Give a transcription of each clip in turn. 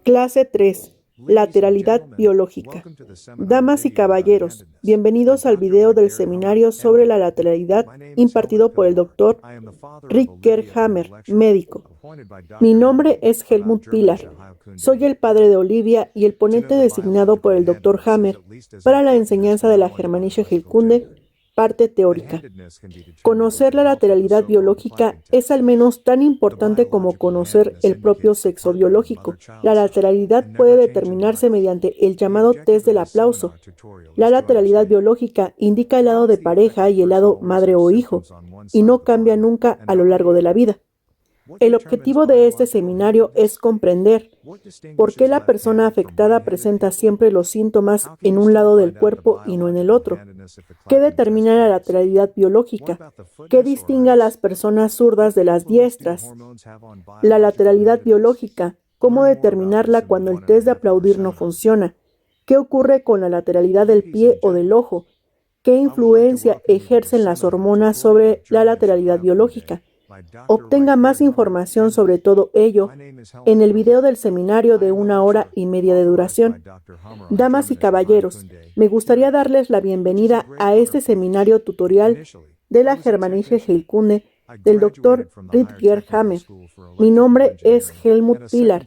Clase 3. Lateralidad biológica. Damas y caballeros, bienvenidos al video del seminario sobre la lateralidad impartido por el Dr. Rutger Hammer, médico. Mi nombre es Helmut Pilar. Soy el padre de Olivia y el ponente designado por el Dr. Hammer para la enseñanza de la Germanische Heilkunde, parte teórica. Conocer la lateralidad biológica es al menos tan importante como conocer el propio sexo biológico. La lateralidad puede determinarse mediante el llamado test del aplauso. La lateralidad biológica indica el lado de pareja y el lado madre o hijo, y no cambia nunca a lo largo de la vida. El objetivo de este seminario es comprender por qué la persona afectada presenta siempre los síntomas en un lado del cuerpo y no en el otro. ¿Qué determina la lateralidad biológica? ¿Qué distingue a las personas zurdas de las diestras? La lateralidad biológica, ¿cómo determinarla cuando el test de aplaudir no funciona? ¿Qué ocurre con la lateralidad del pie o del ojo? ¿Qué influencia ejercen las hormonas sobre la lateralidad biológica? Obtenga más información sobre todo ello en el video del seminario de 1 hora y media de duración. Damas y caballeros, me gustaría darles la bienvenida a este seminario tutorial de la Germanische Heilkunde del Dr. Rutger Hammer. Mi nombre es Helmut Pilar.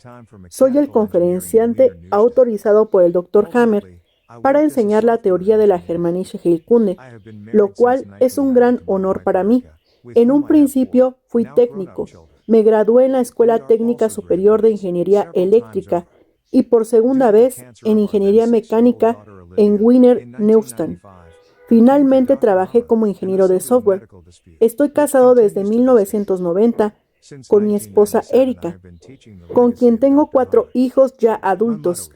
Soy el conferenciante autorizado por el Dr. Hammer para enseñar la teoría de la Germanische Heilkunde, lo cual es un gran honor para mí. En un principio fui técnico, me gradué en la Escuela Técnica Superior de Ingeniería Eléctrica y por segunda vez en Ingeniería Mecánica en Wiener Neustadt. Finalmente trabajé como ingeniero de software. Estoy casado desde 1990 con mi esposa Erika, con quien tengo 4 hijos ya adultos.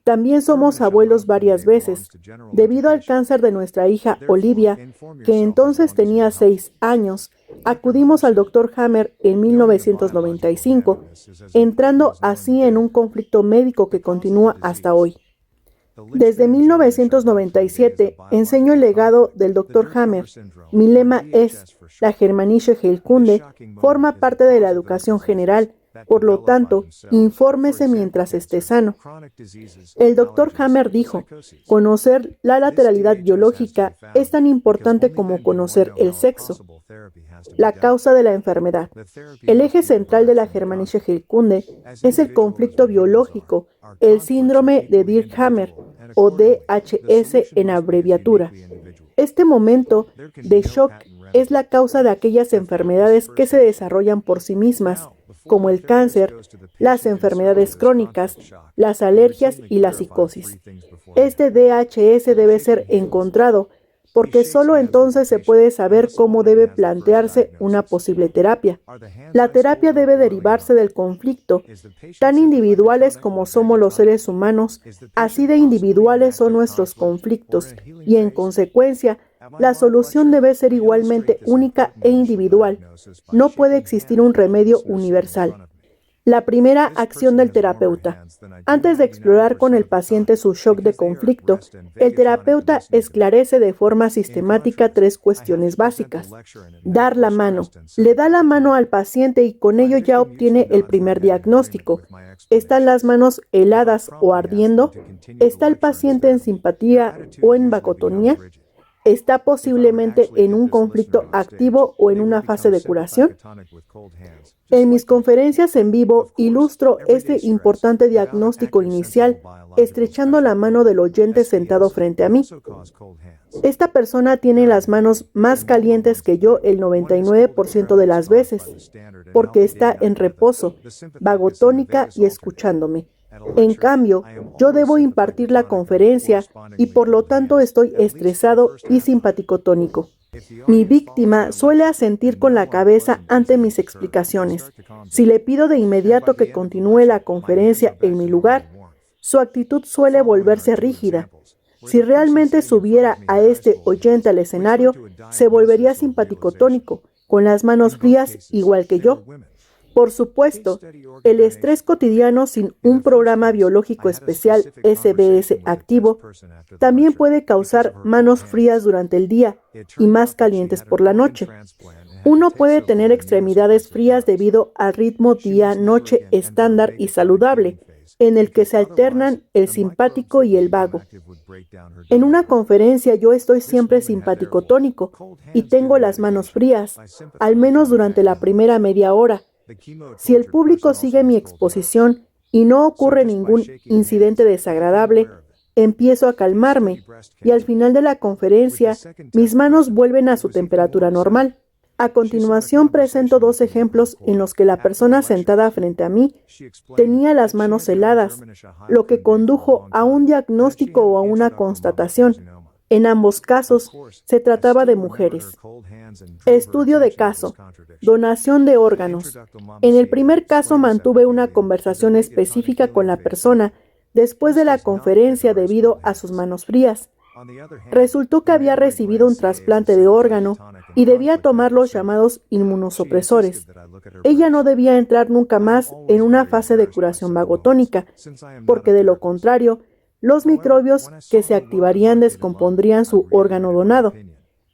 También somos abuelos varias veces. Debido al cáncer de nuestra hija Olivia, que entonces tenía 6 años, acudimos al Dr. Hammer en 1995, entrando así en un conflicto médico que continúa hasta hoy. Desde 1997 enseño el legado del Dr. Hammer. Mi lema es: la Germanische Heilkunde forma parte de la educación general. Por lo tanto, infórmese mientras esté sano. El Dr. Hammer dijo: conocer la lateralidad biológica es tan importante como conocer el sexo. La causa de la enfermedad. El eje central de la Germanische Heilkunde es el conflicto biológico, el síndrome de Dirk-Hammer o DHS en abreviatura. Este momento de shock es la causa de aquellas enfermedades que se desarrollan por sí mismas, como el cáncer, las enfermedades crónicas, las alergias y la psicosis. Este DHS debe ser encontrado porque solo entonces se puede saber cómo debe plantearse una posible terapia. La terapia debe derivarse del conflicto. Tan individuales como somos los seres humanos, así de individuales son nuestros conflictos, y en consecuencia, la solución debe ser igualmente única e individual. No puede existir un remedio universal. La primera acción del terapeuta. Antes de explorar con el paciente su shock de conflicto, el terapeuta esclarece de forma sistemática 3 cuestiones básicas. Dar la mano. Le da la mano al paciente y con ello ya obtiene el primer diagnóstico. ¿Están las manos heladas o ardiendo? ¿Está el paciente en simpatía o en vagotonía? ¿Está posiblemente en un conflicto activo o en una fase de curación? En mis conferencias en vivo ilustro este importante diagnóstico inicial estrechando la mano del oyente sentado frente a mí. Esta persona tiene las manos más calientes que yo el 99% de las veces, porque está en reposo, vagotónica y escuchándome. En cambio, yo debo impartir la conferencia y por lo tanto estoy estresado y simpaticotónico. Mi víctima suele asentir con la cabeza ante mis explicaciones. Si le pido de inmediato que continúe la conferencia en mi lugar, su actitud suele volverse rígida. Si realmente subiera a este oyente al escenario, se volvería simpaticotónico, con las manos frías igual que yo. Por supuesto, el estrés cotidiano sin un programa biológico especial SBS activo también puede causar manos frías durante el día y más calientes por la noche. Uno puede tener extremidades frías debido al ritmo día-noche estándar y saludable, en el que se alternan el simpático y el vago. En una conferencia yo estoy siempre simpático-tónico y tengo las manos frías, al menos durante la primera media hora. Si el público sigue mi exposición y no ocurre ningún incidente desagradable, empiezo a calmarme y al final de la conferencia mis manos vuelven a su temperatura normal. A continuación presento 2 ejemplos en los que la persona sentada frente a mí tenía las manos heladas, lo que condujo a un diagnóstico o a una constatación. En ambos casos se trataba de mujeres. Estudio de caso. Donación de órganos. En el primer caso mantuve una conversación específica con la persona después de la conferencia debido a sus manos frías. Resultó que había recibido un trasplante de órgano y debía tomar los llamados inmunosupresores. Ella no debía entrar nunca más en una fase de curación vagotónica, porque de lo contrario, los microbios que se activarían descompondrían su órgano donado.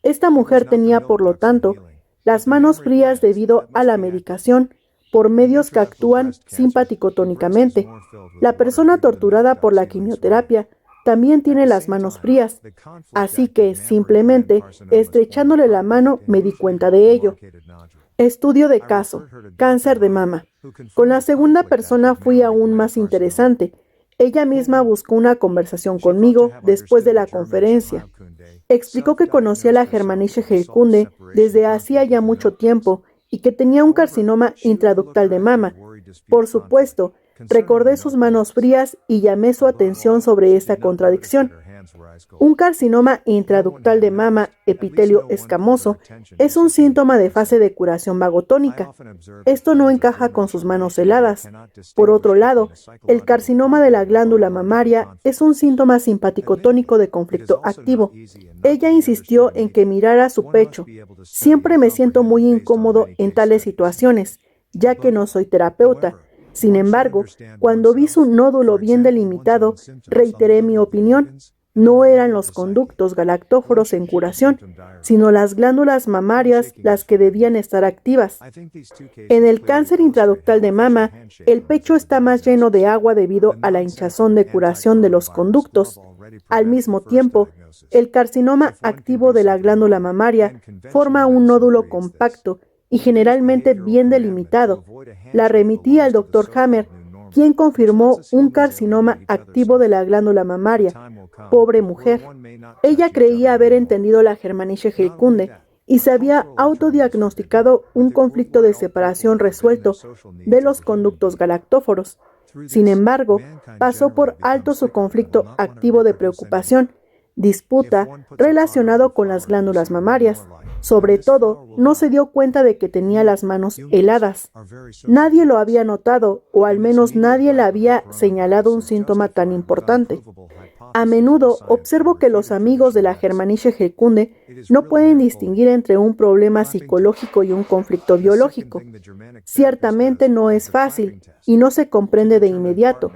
Esta mujer tenía, por lo tanto, las manos frías debido a la medicación por medios que actúan simpático-tónicamente. La persona torturada por la quimioterapia también tiene las manos frías, así que simplemente estrechándole la mano me di cuenta de ello. Estudio de caso, cáncer de mama. Con la segunda persona fui aún más interesante. Ella misma buscó una conversación conmigo después de la conferencia. Explicó que conocía la Germanische Heilkunde desde hacía ya mucho tiempo y que tenía un carcinoma intraductal de mama. Por supuesto, recordé sus manos frías y llamé su atención sobre esta contradicción. Un carcinoma intraductal de mama, epitelio escamoso, es un síntoma de fase de curación vagotónica. Esto no encaja con sus manos heladas. Por otro lado, el carcinoma de la glándula mamaria es un síntoma simpático-tónico de conflicto activo. Ella insistió en que mirara su pecho. Siempre me siento muy incómodo en tales situaciones, ya que no soy terapeuta. Sin embargo, cuando vi su nódulo bien delimitado, reiteré mi opinión. No eran los conductos galactóforos en curación, sino las glándulas mamarias las que debían estar activas. En el cáncer intraductal de mama, el pecho está más lleno de agua debido a la hinchazón de curación de los conductos. Al mismo tiempo, el carcinoma activo de la glándula mamaria forma un nódulo compacto y generalmente bien delimitado. La remití al Dr. Hammer, quien confirmó un carcinoma activo de la glándula mamaria. Pobre mujer. Ella creía haber entendido la Germanische Heilkunde y se había autodiagnosticado un conflicto de separación resuelto de los conductos galactóforos. Sin embargo, pasó por alto su conflicto activo de preocupación, disputa relacionado con las glándulas mamarias. Sobre todo, no se dio cuenta de que tenía las manos heladas. Nadie lo había notado, o al menos nadie le había señalado un síntoma tan importante. A menudo observo que los amigos de la Germanische Heilkunde no pueden distinguir entre un problema psicológico y un conflicto biológico. Ciertamente no es fácil y no se comprende de inmediato.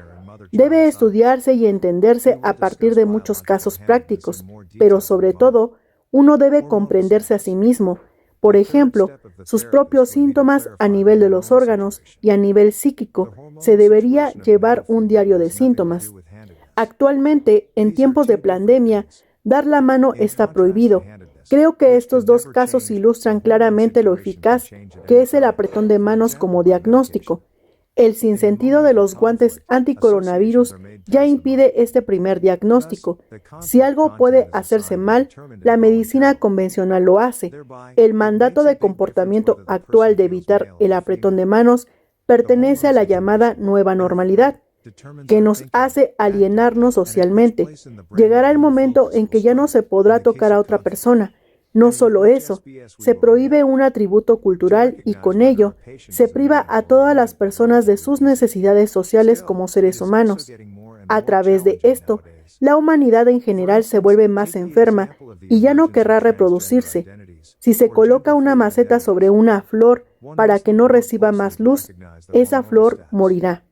Debe estudiarse y entenderse a partir de muchos casos prácticos, pero sobre todo, uno debe comprenderse a sí mismo, por ejemplo, sus propios síntomas a nivel de los órganos y a nivel psíquico. Se debería llevar un diario de síntomas. Actualmente, en tiempos de pandemia, dar la mano está prohibido. Creo que estos 2 casos ilustran claramente lo eficaz que es el apretón de manos como diagnóstico. El sinsentido de los guantes anticoronavirus ya impide este primer diagnóstico. Si algo puede hacerse mal, la medicina convencional lo hace. El mandato de comportamiento actual de evitar el apretón de manos pertenece a la llamada nueva normalidad, que nos hace alienarnos socialmente. Llegará el momento en que ya no se podrá tocar a otra persona. No solo eso, se prohíbe un atributo cultural y con ello se priva a todas las personas de sus necesidades sociales como seres humanos. A través de esto, la humanidad en general se vuelve más enferma y ya no querrá reproducirse. Si se coloca una maceta sobre una flor para que no reciba más luz, esa flor morirá.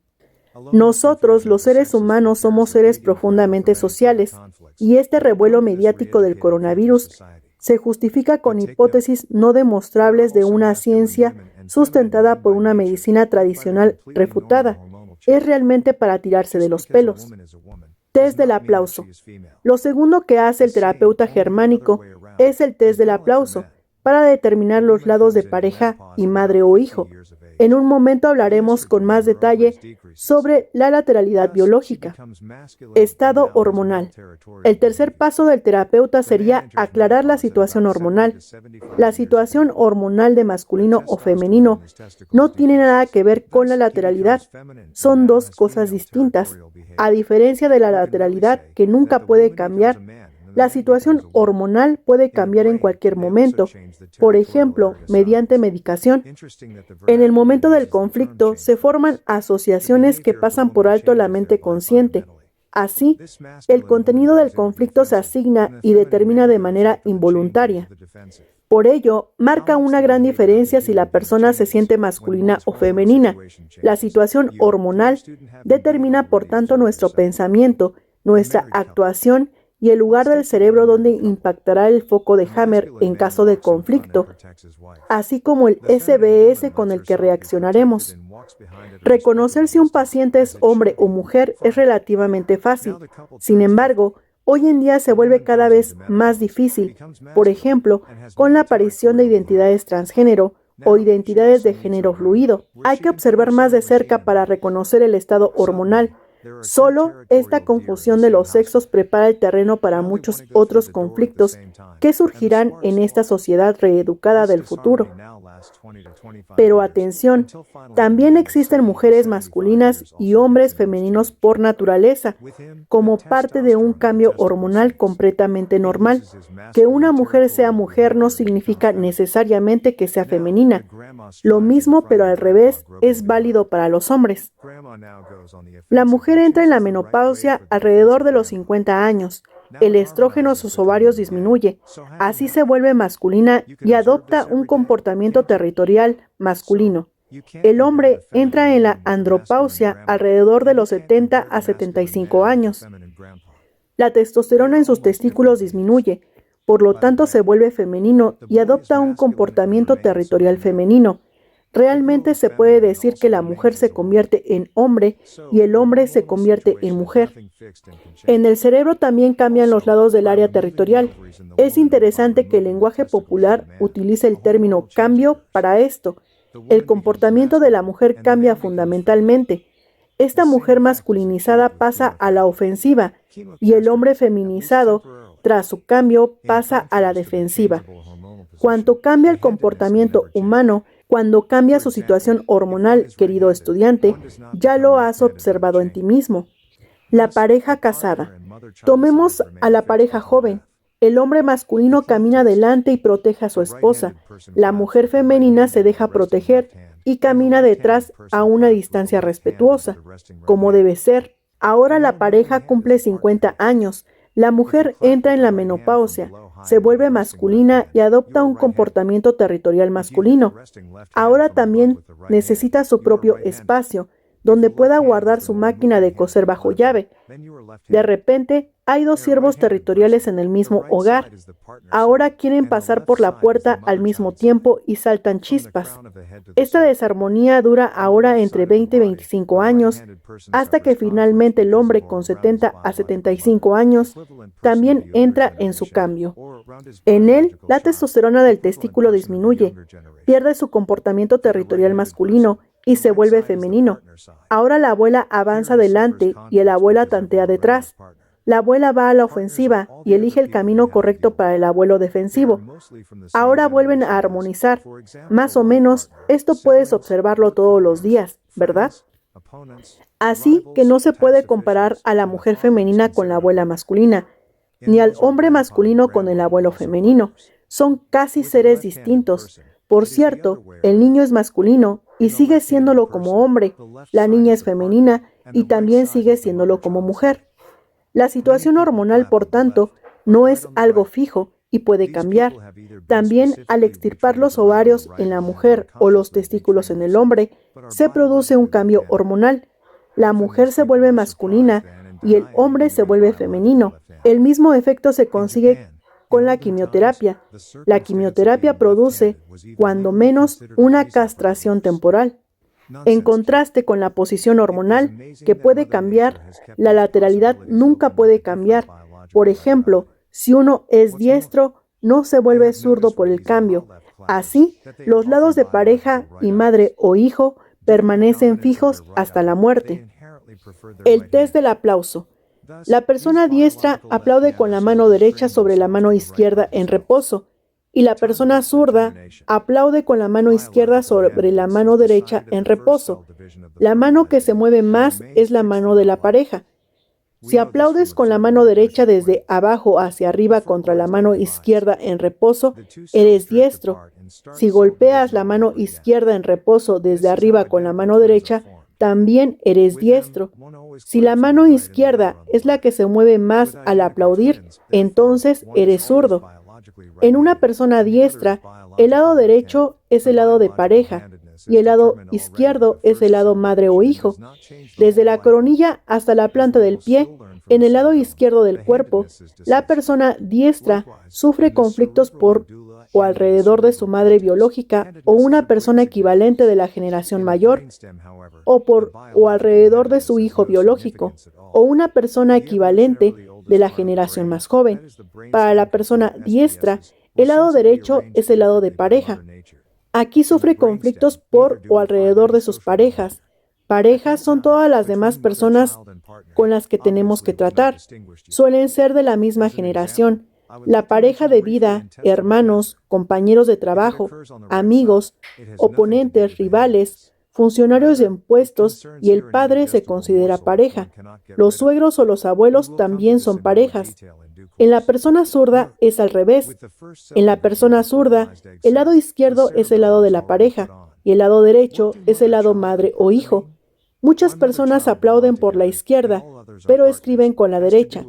Nosotros, los seres humanos, somos seres profundamente sociales, y este revuelo mediático del coronavirus se justifica con hipótesis no demostrables de una ciencia sustentada por una medicina tradicional refutada. es realmente para tirarse de los pelos. Test del aplauso. Lo segundo que hace el terapeuta germánico es el test del aplauso para determinar los lados de pareja y madre o hijo. En un momento hablaremos con más detalle sobre la lateralidad biológica. Estado hormonal. El tercer paso del terapeuta sería aclarar la situación hormonal. La situación hormonal de masculino o femenino no tiene nada que ver con la lateralidad. Son dos cosas distintas. A diferencia de la lateralidad, que nunca puede cambiar, la situación hormonal puede cambiar en cualquier momento, por ejemplo, mediante medicación. En el momento del conflicto se forman asociaciones que pasan por alto la mente consciente. Así, el contenido del conflicto se asigna y determina de manera involuntaria. Por ello, marca una gran diferencia si la persona se siente masculina o femenina. La situación hormonal determina, por tanto, nuestro pensamiento, nuestra actuación y el lugar del cerebro donde impactará el foco de Hammer en caso de conflicto, así como el SBS con el que reaccionaremos. Reconocer si un paciente es hombre o mujer es relativamente fácil. Sin embargo, hoy en día se vuelve cada vez más difícil, por ejemplo, con la aparición de identidades transgénero o identidades de género fluido. Hay que observar más de cerca para reconocer el estado hormonal. Solo esta confusión de los sexos prepara el terreno para muchos otros conflictos que surgirán en esta sociedad reeducada del futuro. Pero atención, también existen mujeres masculinas y hombres femeninos por naturaleza, como parte de un cambio hormonal completamente normal. Que una mujer sea mujer no significa necesariamente que sea femenina. Lo mismo, pero al revés, es válido para los hombres. La mujer entra en la menopausia alrededor de los 50 años. El estrógeno en sus ovarios disminuye, así se vuelve masculina y adopta un comportamiento territorial masculino. El hombre entra en la andropausia alrededor de los 70 a 75 años. La testosterona en sus testículos disminuye, por lo tanto se vuelve femenino y adopta un comportamiento territorial femenino. Realmente se puede decir que la mujer se convierte en hombre y el hombre se convierte en mujer. En el cerebro también cambian los lados del área territorial. Es interesante que el lenguaje popular utilice el término cambio para esto. El comportamiento de la mujer cambia fundamentalmente. Esta mujer masculinizada pasa a la ofensiva y el hombre feminizado, tras su cambio, pasa a la defensiva. Cuanto cambia el comportamiento humano, cuando cambia su situación hormonal, querido estudiante, ya lo has observado en ti mismo. La pareja casada. Tomemos a la pareja joven. El hombre masculino camina adelante y protege a su esposa. La mujer femenina se deja proteger y camina detrás a una distancia respetuosa, como debe ser. Ahora la pareja cumple 50 años. La mujer entra en la menopausia, se vuelve masculina y adopta un comportamiento territorial masculino. Ahora también necesita su propio espacio, donde pueda guardar su máquina de coser bajo llave. De repente, hay dos siervos territoriales en el mismo hogar. Ahora quieren pasar por la puerta al mismo tiempo y saltan chispas. Esta desarmonía dura ahora entre 20 y 25 años, hasta que finalmente el hombre con 70 a 75 años también entra en su cambio. En él, la testosterona del testículo disminuye, pierde su comportamiento territorial masculino y se vuelve femenino. Ahora la abuela avanza adelante y el abuela tantea detrás. La abuela va a la ofensiva y elige el camino correcto para el abuelo defensivo. Ahora vuelven a armonizar. Más o menos, esto puedes observarlo todos los días, ¿verdad? Así que no se puede comparar a la mujer femenina con la abuela masculina, ni al hombre masculino con el abuelo femenino. Son casi seres distintos. Por cierto, el niño es masculino y sigue siéndolo como hombre. La niña es femenina y también sigue siéndolo como mujer. La situación hormonal, por tanto, no es algo fijo y puede cambiar. También, al extirpar los ovarios en la mujer o los testículos en el hombre, se produce un cambio hormonal. La mujer se vuelve masculina y el hombre se vuelve femenino. El mismo efecto se consigue con la quimioterapia. La quimioterapia produce, cuando menos, una castración temporal. En contraste con la posición hormonal, que puede cambiar, la lateralidad nunca puede cambiar. Por ejemplo, si uno es diestro, no se vuelve zurdo por el cambio. Así, los lados de pareja y madre o hijo permanecen fijos hasta la muerte. El test del aplauso. La persona diestra aplaude con la mano derecha sobre la mano izquierda en reposo, y la persona zurda aplaude con la mano izquierda sobre la mano derecha en reposo. La mano que se mueve más es la mano de la pareja. Si aplaudes con la mano derecha desde abajo hacia arriba contra la mano izquierda en reposo, eres diestro. Si golpeas la mano izquierda en reposo desde arriba con la mano derecha, también eres diestro. Si la mano izquierda es la que se mueve más al aplaudir, entonces eres zurdo. En una persona diestra, el lado derecho es el lado de pareja y el lado izquierdo es el lado madre o hijo. Desde la coronilla hasta la planta del pie, en el lado izquierdo del cuerpo, la persona diestra sufre conflictos por o alrededor de su madre biológica o una persona equivalente de la generación mayor, o por o alrededor de su hijo biológico, o una persona equivalente de la generación más joven. Para la persona diestra, el lado derecho es el lado de pareja. Aquí sufre conflictos por o alrededor de sus parejas. Parejas son todas las demás personas con las que tenemos que tratar. Suelen ser de la misma generación. La pareja de vida, hermanos, compañeros de trabajo, amigos, oponentes, rivales, funcionarios de impuestos y el padre se considera pareja. Los suegros o los abuelos también son parejas. En la persona zurda es al revés. En la persona zurda, el lado izquierdo es el lado de la pareja y el lado derecho es el lado madre o hijo. Muchas personas aplauden por la izquierda, pero escriben con la derecha.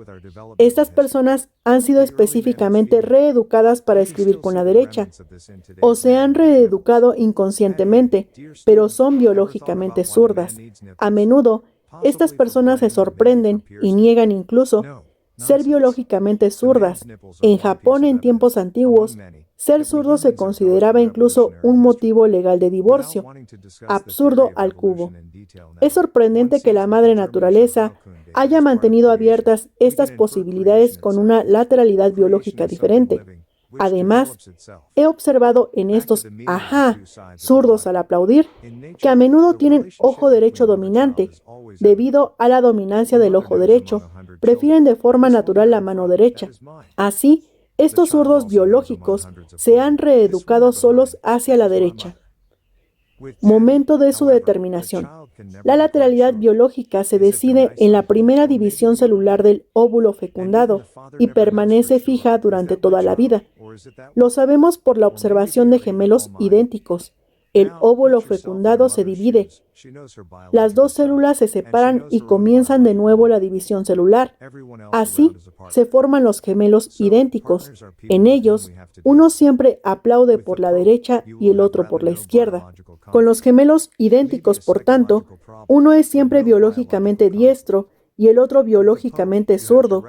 Estas personas han sido específicamente reeducadas para escribir con la derecha, o se han reeducado inconscientemente, pero son biológicamente zurdas. A menudo, estas personas se sorprenden y niegan incluso ser biológicamente zurdas. En Japón, en tiempos antiguos, ser zurdo se consideraba incluso un motivo legal de divorcio. Absurdo al cubo. Es sorprendente que la madre naturaleza haya mantenido abiertas estas posibilidades con una lateralidad biológica diferente. Además, he observado en estos zurdos al aplaudir, que a menudo tienen ojo derecho dominante. Debido a la dominancia del ojo derecho, prefieren de forma natural la mano derecha. Así, estos zurdos biológicos se han reeducado solos hacia la derecha. Momento de su determinación. La lateralidad biológica se decide en la primera división celular del óvulo fecundado y permanece fija durante toda la vida. Lo sabemos por la observación de gemelos idénticos. El óvulo fecundado se divide. Las dos células se separan y comienzan de nuevo la división celular. Así se forman los gemelos idénticos. En ellos, uno siempre aplaude por la derecha y el otro por la izquierda. Con los gemelos idénticos, por tanto, uno es siempre biológicamente diestro y el otro biológicamente zurdo.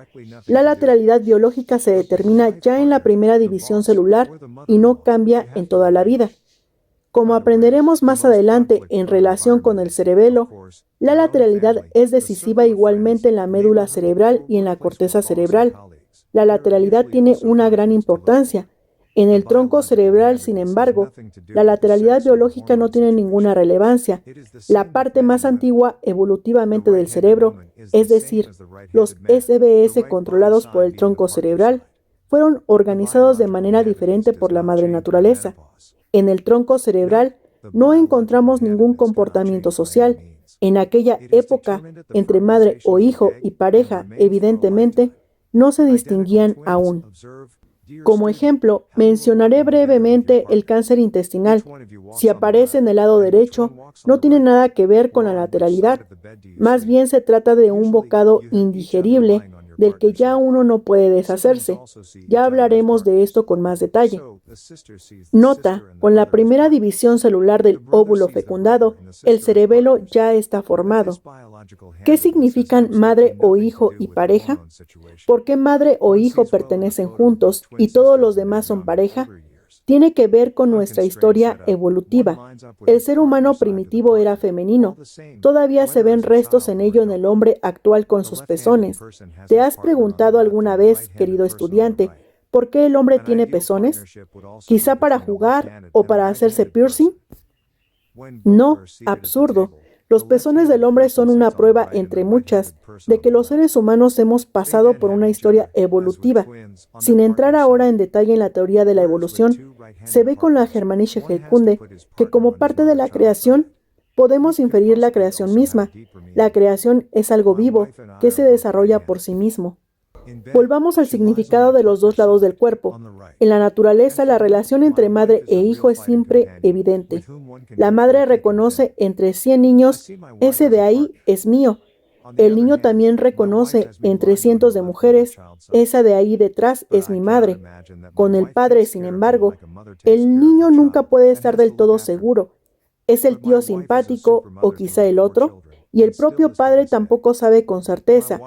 La lateralidad biológica se determina ya en la primera división celular y no cambia en toda la vida. Como aprenderemos más adelante en relación con el cerebelo, la lateralidad es decisiva igualmente en la médula cerebral y en la corteza cerebral. La lateralidad tiene una gran importancia. En el tronco cerebral, sin embargo, la lateralidad biológica no tiene ninguna relevancia. La parte más antigua evolutivamente del cerebro, es decir, los SBS controlados por el tronco cerebral, fueron organizados de manera diferente por la madre naturaleza. En el tronco cerebral no encontramos ningún comportamiento social. En aquella época, entre madre o hijo y pareja, evidentemente, no se distinguían aún. Como ejemplo, mencionaré brevemente el cáncer intestinal. Si aparece en el lado derecho, no tiene nada que ver con la lateralidad. Más bien se trata de un bocado indigerible del que ya uno no puede deshacerse. Ya hablaremos de esto con más detalle. Nota, con la primera división celular del óvulo fecundado, el cerebelo ya está formado. ¿Qué significan madre o hijo y pareja? ¿Por qué madre o hijo pertenecen juntos y todos los demás son pareja? Tiene que ver con nuestra historia evolutiva. El ser humano primitivo era femenino. Todavía se ven restos en ello en el hombre actual con sus pezones. ¿Te has preguntado alguna vez, querido estudiante, por qué el hombre tiene pezones? ¿Quizá para jugar o para hacerse piercing? No, absurdo. Los pezones del hombre son una prueba entre muchas de que los seres humanos hemos pasado por una historia evolutiva. Sin entrar ahora en detalle en la teoría de la evolución, se ve con la Germanische Heilkunde que como parte de la creación podemos inferir la creación misma. La creación es algo vivo que se desarrolla por sí mismo. Volvamos al significado de los dos lados del cuerpo. En la naturaleza, la relación entre madre e hijo es siempre evidente. La madre reconoce entre 100 niños, ese de ahí es mío. El niño también reconoce entre cientos de mujeres, esa de ahí detrás es mi madre. Con el padre, sin embargo, el niño nunca puede estar del todo seguro. ¿Es el tío simpático o quizá el otro? Y el propio padre tampoco sabe con certeza,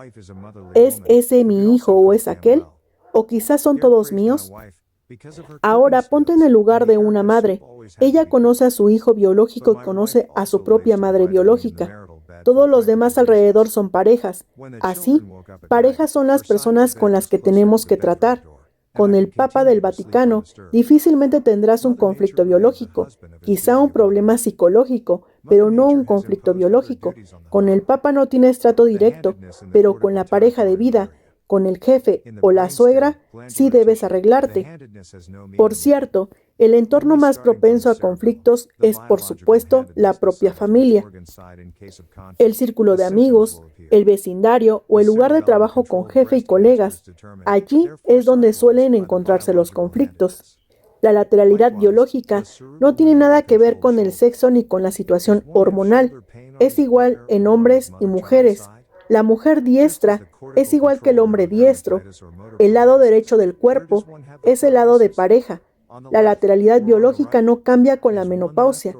¿es ese mi hijo o es aquel? ¿O quizás son todos míos? Ahora ponte en el lugar de una madre. Ella conoce a su hijo biológico y conoce a su propia madre biológica. Todos los demás alrededor son parejas. Así, parejas son las personas con las que tenemos que tratar. Con el Papa del Vaticano, difícilmente tendrás un conflicto biológico, quizá un problema psicológico, pero no un conflicto biológico. Con el Papa no tienes trato directo, pero con la pareja de vida, con el jefe o la suegra, sí debes arreglarte. Por cierto, el entorno más propenso a conflictos es, por supuesto, la propia familia. El círculo de amigos, el vecindario o el lugar de trabajo con jefe y colegas. Allí es donde suelen encontrarse los conflictos. La lateralidad biológica no tiene nada que ver con el sexo ni con la situación hormonal. Es igual en hombres y mujeres. La mujer diestra es igual que el hombre diestro. El lado derecho del cuerpo es el lado de pareja. La lateralidad biológica no cambia con la menopausia.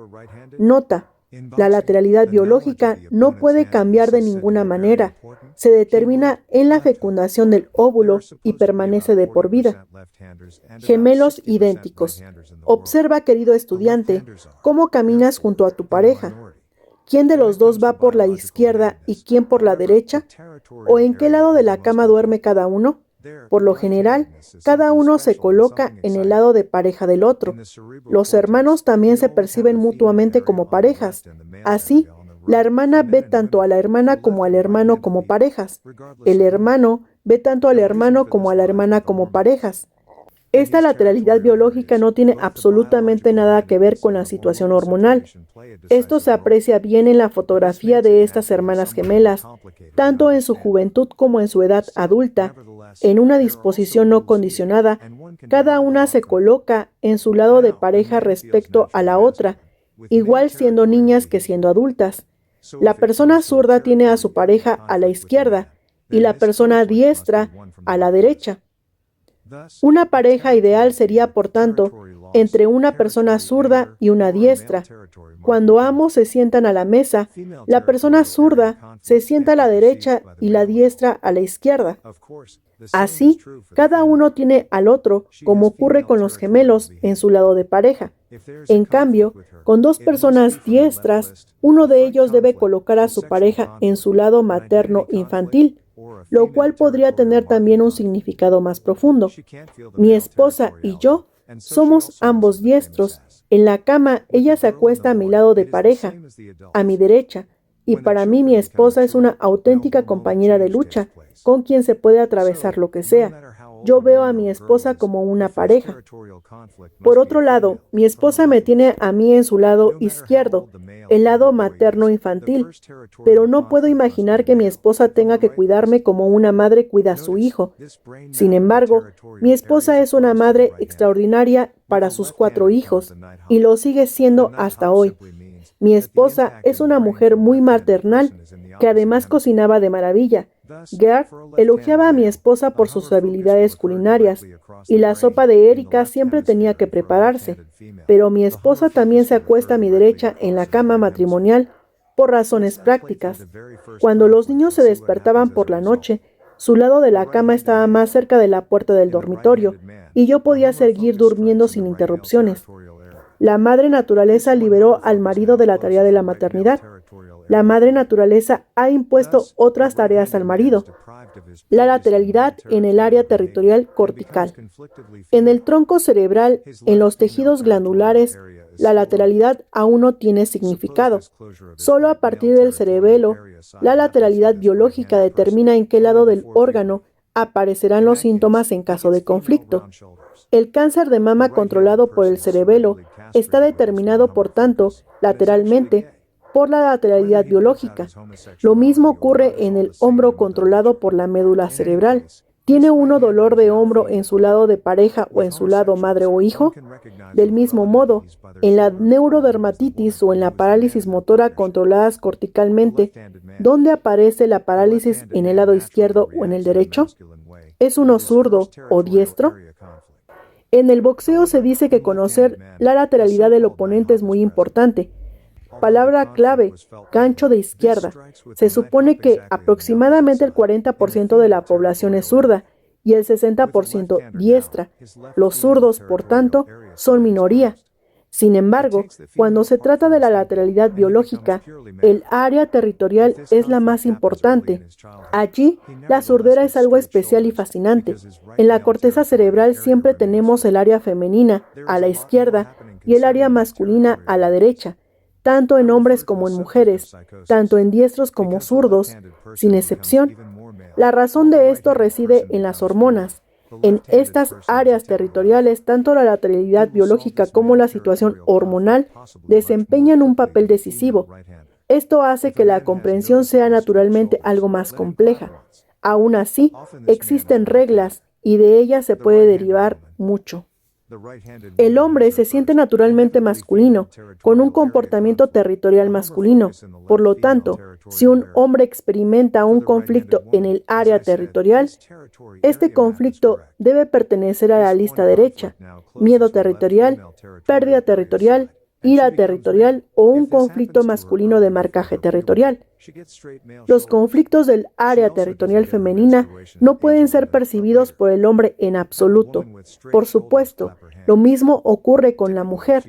Nota, la lateralidad biológica no puede cambiar de ninguna manera. Se determina en la fecundación del óvulo y permanece de por vida. Gemelos idénticos. Observa, querido estudiante, cómo caminas junto a tu pareja. ¿Quién de los dos va por la izquierda y quién por la derecha? ¿O en qué lado de la cama duerme cada uno? Por lo general, cada uno se coloca en el lado de pareja del otro. Los hermanos también se perciben mutuamente como parejas. Así, la hermana ve tanto a la hermana como al hermano como parejas. El hermano ve tanto al hermano como a la hermana como parejas. Esta lateralidad biológica no tiene absolutamente nada que ver con la situación hormonal. Esto se aprecia bien en la fotografía de estas hermanas gemelas, tanto en su juventud como en su edad adulta. En una disposición no condicionada, cada una se coloca en su lado de pareja respecto a la otra, igual siendo niñas que siendo adultas. La persona zurda tiene a su pareja a la izquierda y la persona diestra a la derecha. Una pareja ideal sería, por tanto, entre una persona zurda y una diestra. Cuando ambos se sientan a la mesa, la persona zurda se sienta a la derecha y la diestra a la izquierda. Así, cada uno tiene al otro, como ocurre con los gemelos, en su lado de pareja. En cambio, con dos personas diestras, uno de ellos debe colocar a su pareja en su lado materno-infantil, lo cual podría tener también un significado más profundo. Mi esposa y yo somos ambos diestros. En la cama, ella se acuesta a mi lado de pareja, a mi derecha, y para mí mi esposa es una auténtica compañera de lucha, con quien se puede atravesar lo que sea. Yo veo a mi esposa como una pareja. Por otro lado, mi esposa me tiene a mí en su lado izquierdo, el lado materno-infantil, pero no puedo imaginar que mi esposa tenga que cuidarme como una madre cuida a su hijo. Sin embargo, mi esposa es una madre extraordinaria para sus 4 hijos, y lo sigue siendo hasta hoy. Mi esposa es una mujer muy maternal, que además cocinaba de maravilla. Gerd elogiaba a mi esposa por sus habilidades culinarias, y la sopa de Erika siempre tenía que prepararse, pero mi esposa también se acuesta a mi derecha en la cama matrimonial por razones prácticas. Cuando los niños se despertaban por la noche, Su lado de la cama estaba más cerca de la puerta del dormitorio, y yo podía seguir durmiendo sin interrupciones. La madre naturaleza liberó al marido de la tarea de la maternidad. La madre naturaleza ha impuesto otras tareas al marido. La lateralidad en el área territorial cortical. En el tronco cerebral, en los tejidos glandulares, la lateralidad aún no tiene significado. Solo a partir del cerebelo, la lateralidad biológica determina en qué lado del órgano aparecerán los síntomas en caso de conflicto. El cáncer de mama controlado por el cerebelo está determinado, por tanto, lateralmente, por la lateralidad biológica. Lo mismo ocurre en el hombro controlado por la médula cerebral. ¿Tiene uno dolor de hombro en su lado de pareja o en su lado madre o hijo? Del mismo modo, en la neurodermatitis o en la parálisis motora controladas corticalmente, ¿dónde aparece la parálisis en el lado izquierdo o en el derecho? ¿Es uno zurdo o diestro? En el boxeo se dice que conocer la lateralidad del oponente es muy importante. Palabra clave, gancho de izquierda. Se supone que aproximadamente el 40% de la población es zurda y el 60% diestra. Los zurdos, por tanto, son minoría. Sin embargo, cuando se trata de la lateralidad biológica, el área territorial es la más importante. Allí, la surdera es algo especial y fascinante. En la corteza cerebral siempre tenemos el área femenina a la izquierda y el área masculina a la derecha, tanto en hombres como en mujeres, tanto en diestros como zurdos, sin excepción. La razón de esto reside en las hormonas. En estas áreas territoriales, tanto la lateralidad biológica como la situación hormonal desempeñan un papel decisivo. Esto hace que la comprensión sea naturalmente algo más compleja. Aún así, existen reglas y de ellas se puede derivar mucho. El hombre se siente naturalmente masculino, con un comportamiento territorial masculino. Por lo tanto, si un hombre experimenta un conflicto en el área territorial, este conflicto debe pertenecer a la lista derecha: miedo territorial, pérdida territorial, ira territorial o un conflicto masculino de marcaje territorial. Los conflictos del área territorial femenina no pueden ser percibidos por el hombre en absoluto. Por supuesto, lo mismo ocurre con la mujer.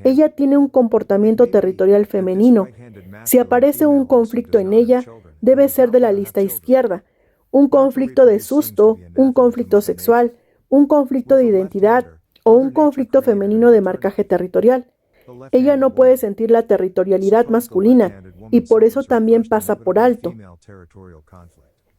Ella tiene un comportamiento territorial femenino. Si aparece un conflicto en ella, debe ser de la lista izquierda. Un conflicto de susto, un conflicto sexual, un conflicto de identidad o un conflicto femenino de marcaje territorial. Ella no puede sentir la territorialidad masculina y por eso también pasa por alto.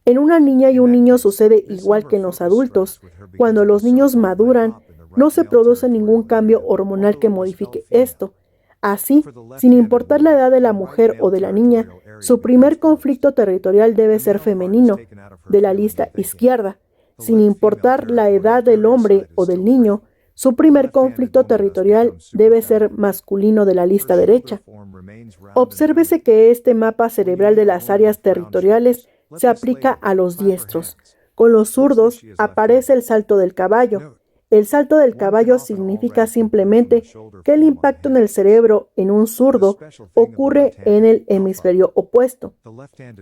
En una niña y un niño sucede igual que en los adultos. Cuando los niños maduran, no se produce ningún cambio hormonal que modifique esto. Así, sin importar la edad de la mujer o de la niña, su primer conflicto territorial debe ser femenino, de la lista izquierda. Sin importar la edad del hombre o del niño, su primer conflicto territorial debe ser masculino, de la lista derecha. Obsérvese que este mapa cerebral de las áreas territoriales se aplica a los diestros. Con los zurdos aparece el salto del caballo. El salto del caballo significa simplemente que el impacto en el cerebro en un zurdo ocurre en el hemisferio opuesto.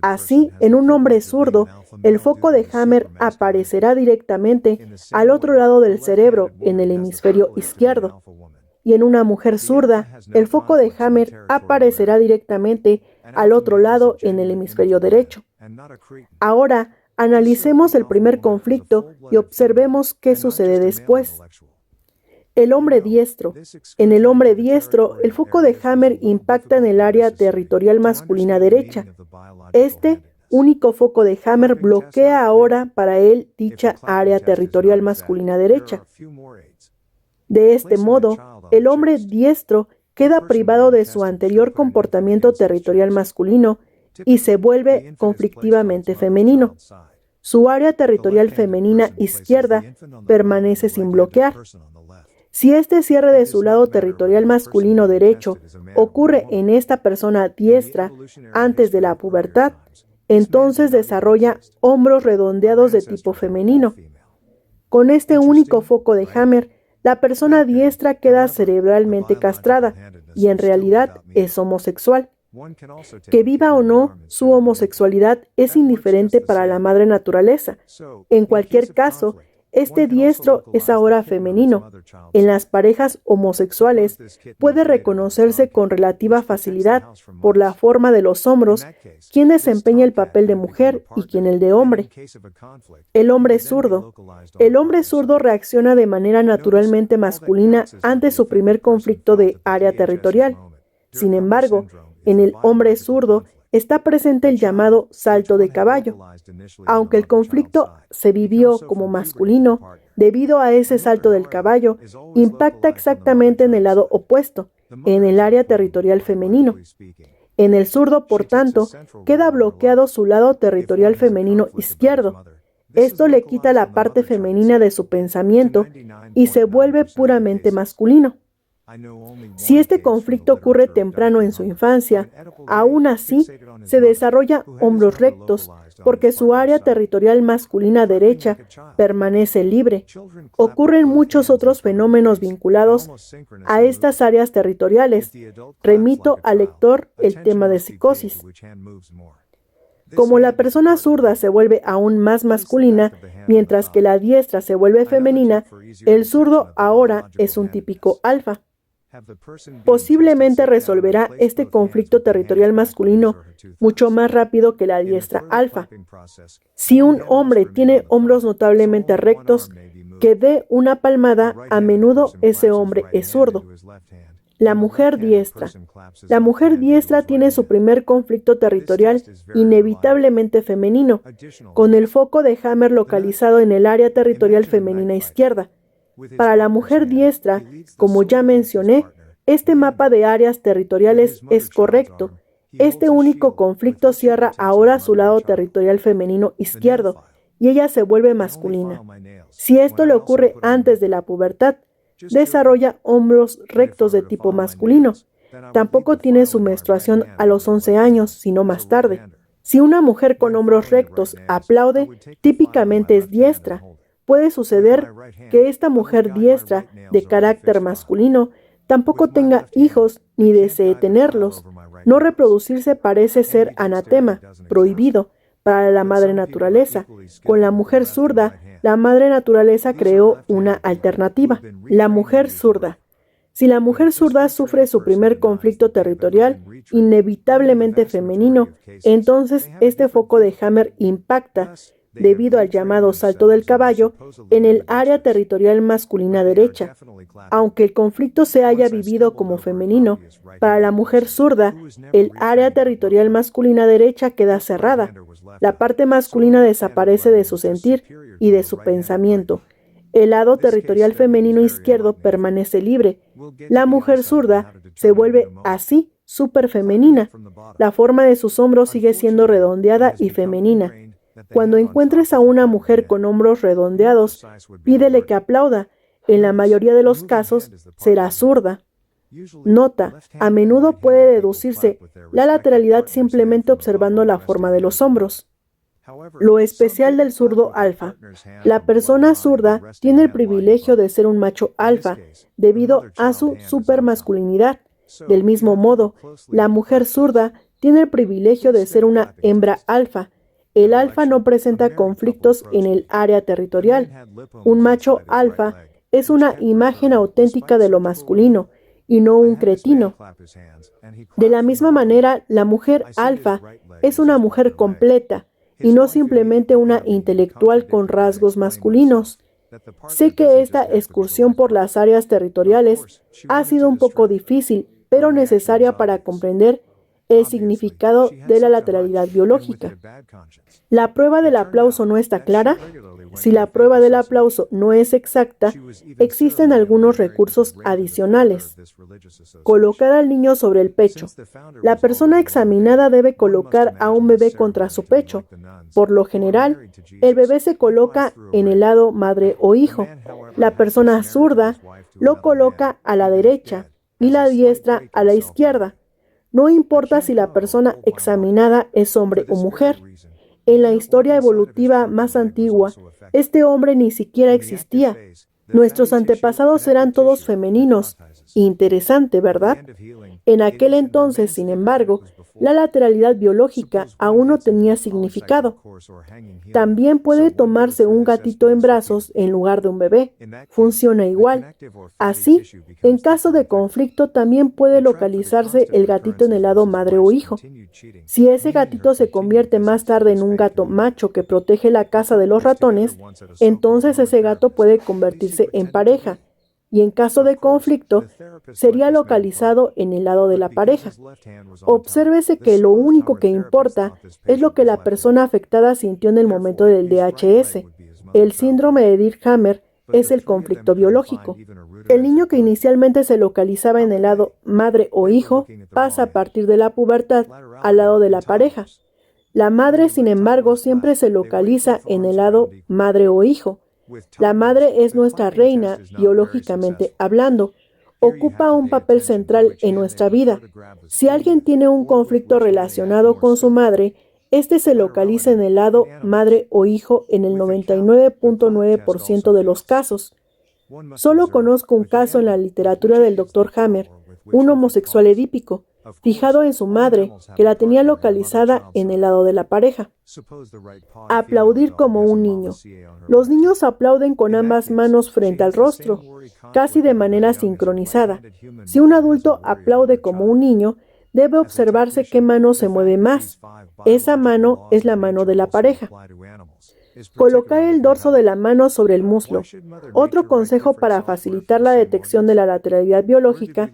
Así, en un hombre zurdo, el foco de Hammer aparecerá directamente al otro lado del cerebro, en el hemisferio izquierdo. Y en una mujer zurda, el foco de Hammer aparecerá directamente al otro lado, en el hemisferio derecho. Ahora, analicemos el primer conflicto y observemos qué sucede después. El hombre diestro. En el hombre diestro, el foco de Hammer impacta en el área territorial masculina derecha. Este único foco de Hammer bloquea ahora para él dicha área territorial masculina derecha. De este modo, el hombre diestro queda privado de su anterior comportamiento territorial masculino y se vuelve conflictivamente femenino. Su área territorial femenina izquierda permanece sin bloquear. Si este cierre de su lado territorial masculino derecho ocurre en esta persona diestra antes de la pubertad, entonces desarrolla hombros redondeados de tipo femenino. Con este único foco de Hammer, la persona diestra queda cerebralmente castrada y en realidad es homosexual. Que viva o no, su homosexualidad es indiferente para la madre naturaleza. En cualquier caso, este diestro es ahora femenino. En las parejas homosexuales puede reconocerse con relativa facilidad por la forma de los hombros quién desempeña el papel de mujer y quién el de hombre. El hombre zurdo. El hombre zurdo reacciona de manera naturalmente masculina ante su primer conflicto de área territorial. Sin embargo, en el hombre zurdo está presente el llamado salto de caballo. Aunque el conflicto se vivió como masculino, debido a ese salto del caballo, impacta exactamente en el lado opuesto, en el área territorial femenino. En el zurdo, por tanto, queda bloqueado su lado territorial femenino izquierdo. Esto le quita la parte femenina de su pensamiento y se vuelve puramente masculino. Si este conflicto ocurre temprano en su infancia, aún así se desarrolla hombros rectos porque su área territorial masculina derecha permanece libre. Ocurren muchos otros fenómenos vinculados a estas áreas territoriales. Remito al lector el tema de psicosis. Como la persona zurda se vuelve aún más masculina, mientras que la diestra se vuelve femenina, el zurdo ahora es un típico alfa. Posiblemente resolverá este conflicto territorial masculino mucho más rápido que la diestra alfa. Si un hombre tiene hombros notablemente rectos, que dé una palmada, a menudo ese hombre es zurdo. La mujer diestra. La mujer diestra tiene su primer conflicto territorial inevitablemente femenino, con el foco de Hammer localizado en el área territorial femenina izquierda. Para la mujer diestra, como ya mencioné, este mapa de áreas territoriales es correcto. Este único conflicto cierra ahora su lado territorial femenino izquierdo y ella se vuelve masculina. Si esto le ocurre antes de la pubertad, desarrolla hombros rectos de tipo masculino. Tampoco tiene su menstruación a los 11 años, sino más tarde. Si una mujer con hombros rectos aplaude, típicamente es diestra. Puede suceder que esta mujer diestra, de carácter masculino, tampoco tenga hijos ni desee tenerlos. No reproducirse parece ser anatema, prohibido, para la madre naturaleza. Con la mujer zurda, la madre naturaleza creó una alternativa, la mujer zurda. Si la mujer zurda sufre su primer conflicto territorial, inevitablemente femenino, entonces este foco de Hammer impacta, debido al llamado salto del caballo, en el área territorial masculina derecha. Aunque el conflicto se haya vivido como femenino, para la mujer zurda, el área territorial masculina derecha queda cerrada. La parte masculina desaparece de su sentir y de su pensamiento. El lado territorial femenino izquierdo permanece libre. La mujer zurda se vuelve así superfemenina. La forma de sus hombros sigue siendo redondeada y femenina. Cuando encuentres a una mujer con hombros redondeados, pídele que aplauda. En la mayoría de los casos, será zurda. Nota, a menudo puede deducirse la lateralidad simplemente observando la forma de los hombros. Lo especial del zurdo alfa. La persona zurda tiene el privilegio de ser un macho alfa debido a su supermasculinidad. Del mismo modo, la mujer zurda tiene el privilegio de ser una hembra alfa. El alfa no presenta conflictos en el área territorial. Un macho alfa es una imagen auténtica de lo masculino y no un cretino. De la misma manera, la mujer alfa es una mujer completa y no simplemente una intelectual con rasgos masculinos. Sé que esta excursión por las áreas territoriales ha sido un poco difícil, pero necesaria para comprender el significado de la lateralidad biológica. ¿La prueba del aplauso no está clara? Si la prueba del aplauso no es exacta, existen algunos recursos adicionales. Colocar al niño sobre el pecho. La persona examinada debe colocar a un bebé contra su pecho. Por lo general, el bebé se coloca en el lado madre o hijo. La persona zurda lo coloca a la derecha y la diestra a la izquierda. No importa si la persona examinada es hombre o mujer. En la historia evolutiva más antigua, este hombre ni siquiera existía. Nuestros antepasados eran todos femeninos. Interesante, ¿verdad? En aquel entonces, sin embargo, la lateralidad biológica aún no tenía significado. También puede tomarse un gatito en brazos en lugar de un bebé. Funciona igual. Así, en caso de conflicto, también puede localizarse el gatito en el lado madre o hijo. Si ese gatito se convierte más tarde en un gato macho que protege la casa de los ratones, entonces ese gato puede convertirse en pareja. Y en caso de conflicto, sería localizado en el lado de la pareja. Obsérvese que lo único que importa es lo que la persona afectada sintió en el momento del DHS. El síndrome de Dirkhammer es el conflicto biológico. El niño que inicialmente se localizaba en el lado madre o hijo pasa a partir de la pubertad al lado de la pareja. La madre, sin embargo, siempre se localiza en el lado madre o hijo. La madre es nuestra reina, biológicamente hablando. Ocupa un papel central en nuestra vida. Si alguien tiene un conflicto relacionado con su madre, este se localiza en el lado madre o hijo en el 99.9% de los casos. Solo conozco un caso en la literatura del Dr. Hammer, un homosexual edípico, fijado en su madre, que la tenía localizada en el lado de la pareja. Aplaudir como un niño. Los niños aplauden con ambas manos frente al rostro, casi de manera sincronizada. Si un adulto aplaude como un niño, debe observarse qué mano se mueve más. Esa mano es la mano de la pareja. Colocar el dorso de la mano sobre el muslo. Otro consejo para facilitar la detección de la lateralidad biológica,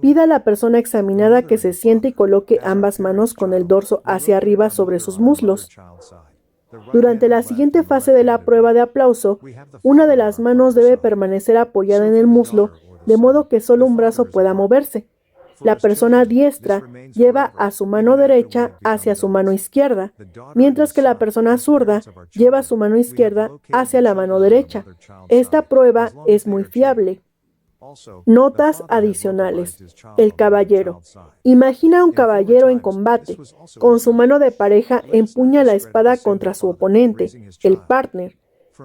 pida a la persona examinada que se siente y coloque ambas manos con el dorso hacia arriba sobre sus muslos. Durante la siguiente fase de la prueba de aplauso, una de las manos debe permanecer apoyada en el muslo, de modo que solo un brazo pueda moverse. La persona diestra lleva a su mano derecha hacia su mano izquierda, mientras que la persona zurda lleva su mano izquierda hacia la mano derecha. Esta prueba es muy fiable. Notas adicionales. El caballero. Imagina a un caballero en combate. Con su mano de pareja empuña la espada contra su oponente, el partner.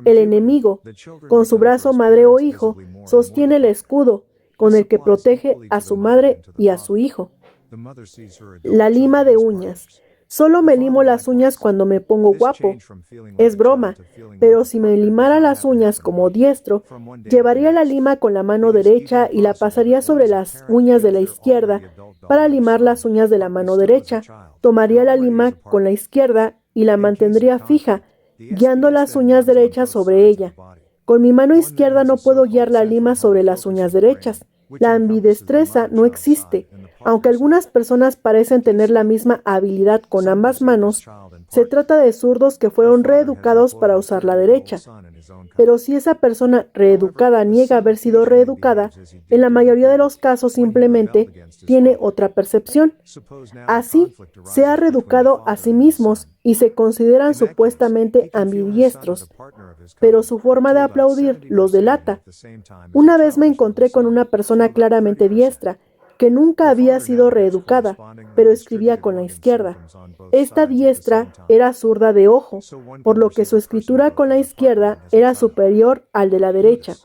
El enemigo, con su brazo madre o hijo, sostiene el escudo, con el que protege a su madre y a su hijo. La lima de uñas. Solo me limo las uñas cuando me pongo guapo. Es broma, pero si me limara las uñas como diestro, llevaría la lima con la mano derecha y la pasaría sobre las uñas de la izquierda para limar las uñas de la mano derecha. Tomaría la lima con la izquierda y la mantendría fija, guiando las uñas derechas sobre ella. Con mi mano izquierda no puedo guiar la lima sobre las uñas derechas. La ambidestreza no existe. Aunque algunas personas parecen tener la misma habilidad con ambas manos, se trata de zurdos que fueron reeducados para usar la derecha. Pero si esa persona reeducada niega haber sido reeducada, en la mayoría de los casos simplemente tiene otra percepción. Así, se ha reeducado a sí mismos y se consideran supuestamente ambidiestros, pero su forma de aplaudir los delata. Una vez me encontré con una persona claramente diestra, que nunca había sido reeducada, pero escribía con la izquierda. Esta diestra era zurda de ojo, por lo que su escritura con la izquierda era superior al de la derecha.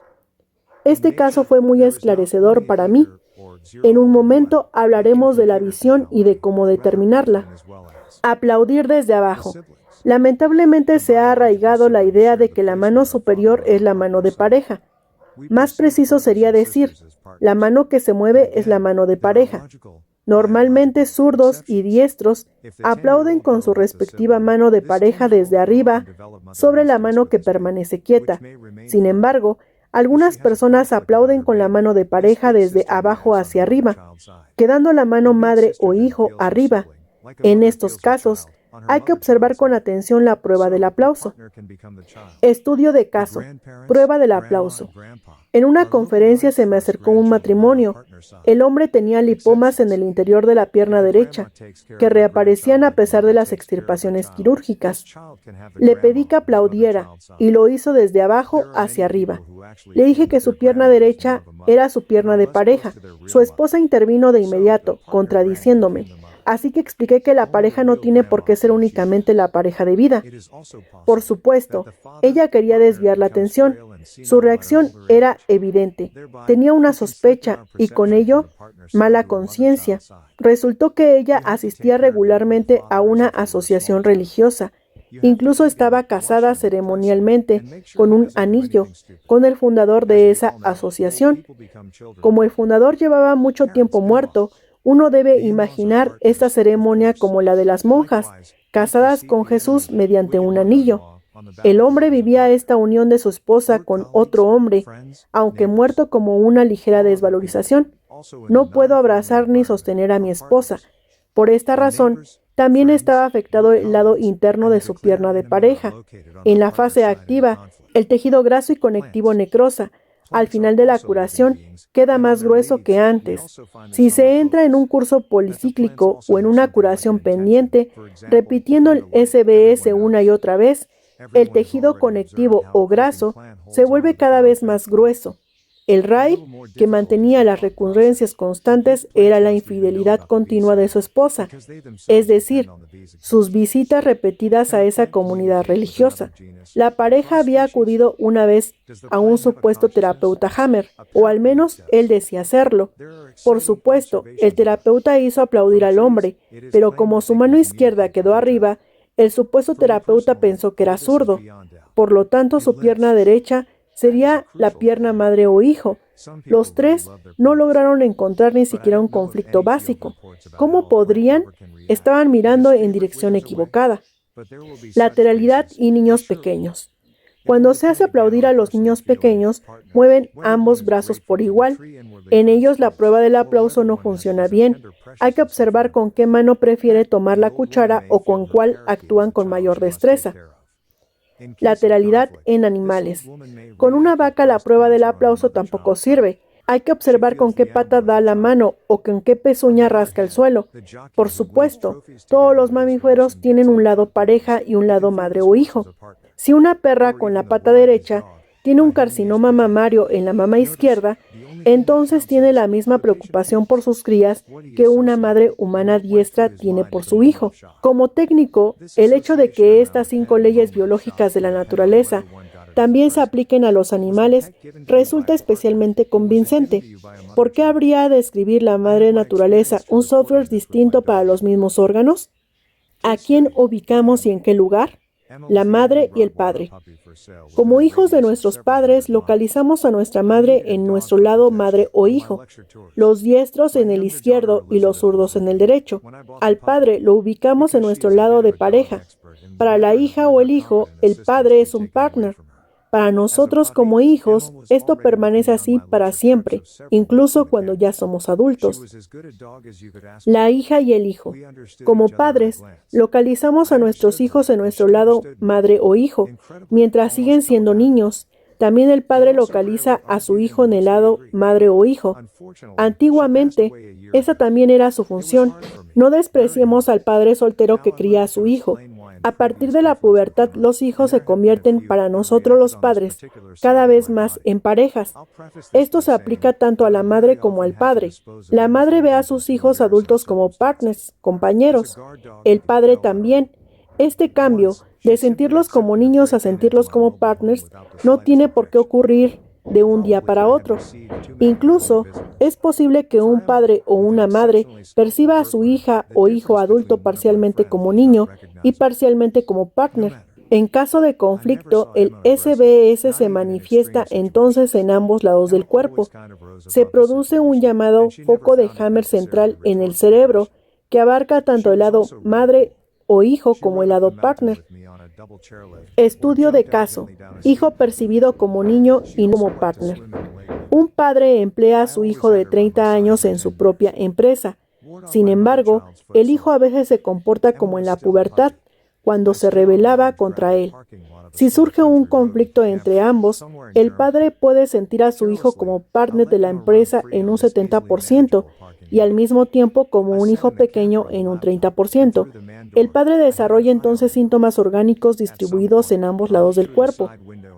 Este caso fue muy esclarecedor para mí. En un momento hablaremos de la visión y de cómo determinarla. Aplaudir desde abajo. Lamentablemente se ha arraigado la idea de que la mano superior es la mano de pareja. Más preciso sería decir, la mano que se mueve es la mano de pareja. Normalmente zurdos y diestros aplauden con su respectiva mano de pareja desde arriba sobre la mano que permanece quieta. Sin embargo, algunas personas aplauden con la mano de pareja desde abajo hacia arriba, quedando la mano madre o hijo arriba. En estos casos, hay que observar con atención la prueba del aplauso. Estudio de caso. Prueba del aplauso. En una conferencia se me acercó un matrimonio. El hombre tenía lipomas en el interior de la pierna derecha, que reaparecían a pesar de las extirpaciones quirúrgicas. Le pedí que aplaudiera, y lo hizo desde abajo hacia arriba. Le dije que su pierna derecha era su pierna de pareja. Su esposa intervino de inmediato, contradiciéndome. Así que expliqué que la pareja no tiene por qué ser únicamente la pareja de vida. Por supuesto, ella quería desviar la atención, Su reacción era evidente. Tenía una sospecha y con ello mala conciencia. Resultó que ella asistía regularmente a una asociación religiosa. Incluso estaba casada ceremonialmente con un anillo con el fundador de esa asociación. Como el fundador llevaba mucho tiempo muerto, uno debe imaginar esta ceremonia como la de las monjas, casadas con Jesús mediante un anillo. El hombre vivía esta unión de su esposa con otro hombre, aunque muerto como una ligera desvalorización. No puedo abrazar ni sostener a mi esposa. Por esta razón, también estaba afectado el lado interno de su pierna de pareja. En la fase activa, el tejido graso y conectivo necrosa. Al final de la curación, queda más grueso que antes. Si se entra en un curso policíclico o en una curación pendiente, repitiendo el SBS una y otra vez, el tejido conectivo o graso se vuelve cada vez más grueso. El raíz que mantenía las recurrencias constantes era la infidelidad continua de su esposa, es decir, sus visitas repetidas a esa comunidad religiosa. La pareja había acudido una vez a un supuesto terapeuta Hammer, o al menos él decía hacerlo. Por supuesto, el terapeuta hizo aplaudir al hombre, pero como su mano izquierda quedó arriba, el supuesto terapeuta pensó que era zurdo. Por lo tanto, su pierna derecha sería la pierna madre o hijo. Los tres no lograron encontrar ni siquiera un conflicto básico. ¿Cómo podrían? Estaban mirando en dirección equivocada. Lateralidad y niños pequeños. Cuando se hace aplaudir a los niños pequeños, mueven ambos brazos por igual. En ellos la prueba del aplauso no funciona bien. Hay que observar con qué mano prefiere tomar la cuchara o con cuál actúan con mayor destreza. Lateralidad en animales. Con una vaca la prueba del aplauso tampoco sirve. Hay que observar con qué pata da la mano o con qué pezuña rasca el suelo. Por supuesto, todos los mamíferos tienen un lado pareja y un lado madre o hijo. Si una perra con la pata derecha tiene un carcinoma mamario en la mama izquierda, entonces tiene la misma preocupación por sus crías que una madre humana diestra tiene por su hijo. Como técnico, el hecho de que estas 5 leyes biológicas de la naturaleza también se apliquen a los animales resulta especialmente convincente. ¿Por qué habría de escribir la madre naturaleza un software distinto para los mismos órganos? ¿A quién ubicamos y en qué lugar? La madre y el padre. Como hijos de nuestros padres, localizamos a nuestra madre en nuestro lado madre o hijo, los diestros en el izquierdo y los zurdos en el derecho. Al padre lo ubicamos en nuestro lado de pareja. Para la hija o el hijo, el padre es un partner. Para nosotros como hijos, esto permanece así para siempre, incluso cuando ya somos adultos. La hija y el hijo. Como padres, localizamos a nuestros hijos en nuestro lado madre o hijo, mientras siguen siendo niños. También el padre localiza a su hijo en el lado madre o hijo. Antiguamente, esa también era su función. No despreciemos al padre soltero que cría a su hijo. A partir de la pubertad, los hijos se convierten para nosotros los padres cada vez más en parejas. Esto se aplica tanto a la madre como al padre. La madre ve a sus hijos adultos como partners, compañeros. El padre también. Este cambio, de sentirlos como niños a sentirlos como partners, no tiene por qué ocurrir de un día para otro. Incluso, es posible que un padre o una madre perciba a su hija o hijo adulto parcialmente como niño y parcialmente como partner. En caso de conflicto, el SBS se manifiesta entonces en ambos lados del cuerpo. Se produce un llamado foco de Hammer central en el cerebro que abarca tanto el lado madre o hijo como el lado partner. Estudio de caso. Hijo percibido como niño y no como partner. Un padre emplea a su hijo de 30 años en su propia empresa. Sin embargo, el hijo a veces se comporta como en la pubertad, cuando se rebelaba contra él. Si surge un conflicto entre ambos, el padre puede sentir a su hijo como partner de la empresa en un 70% y al mismo tiempo como un hijo pequeño en un 30%. El padre desarrolla entonces síntomas orgánicos distribuidos en ambos lados del cuerpo.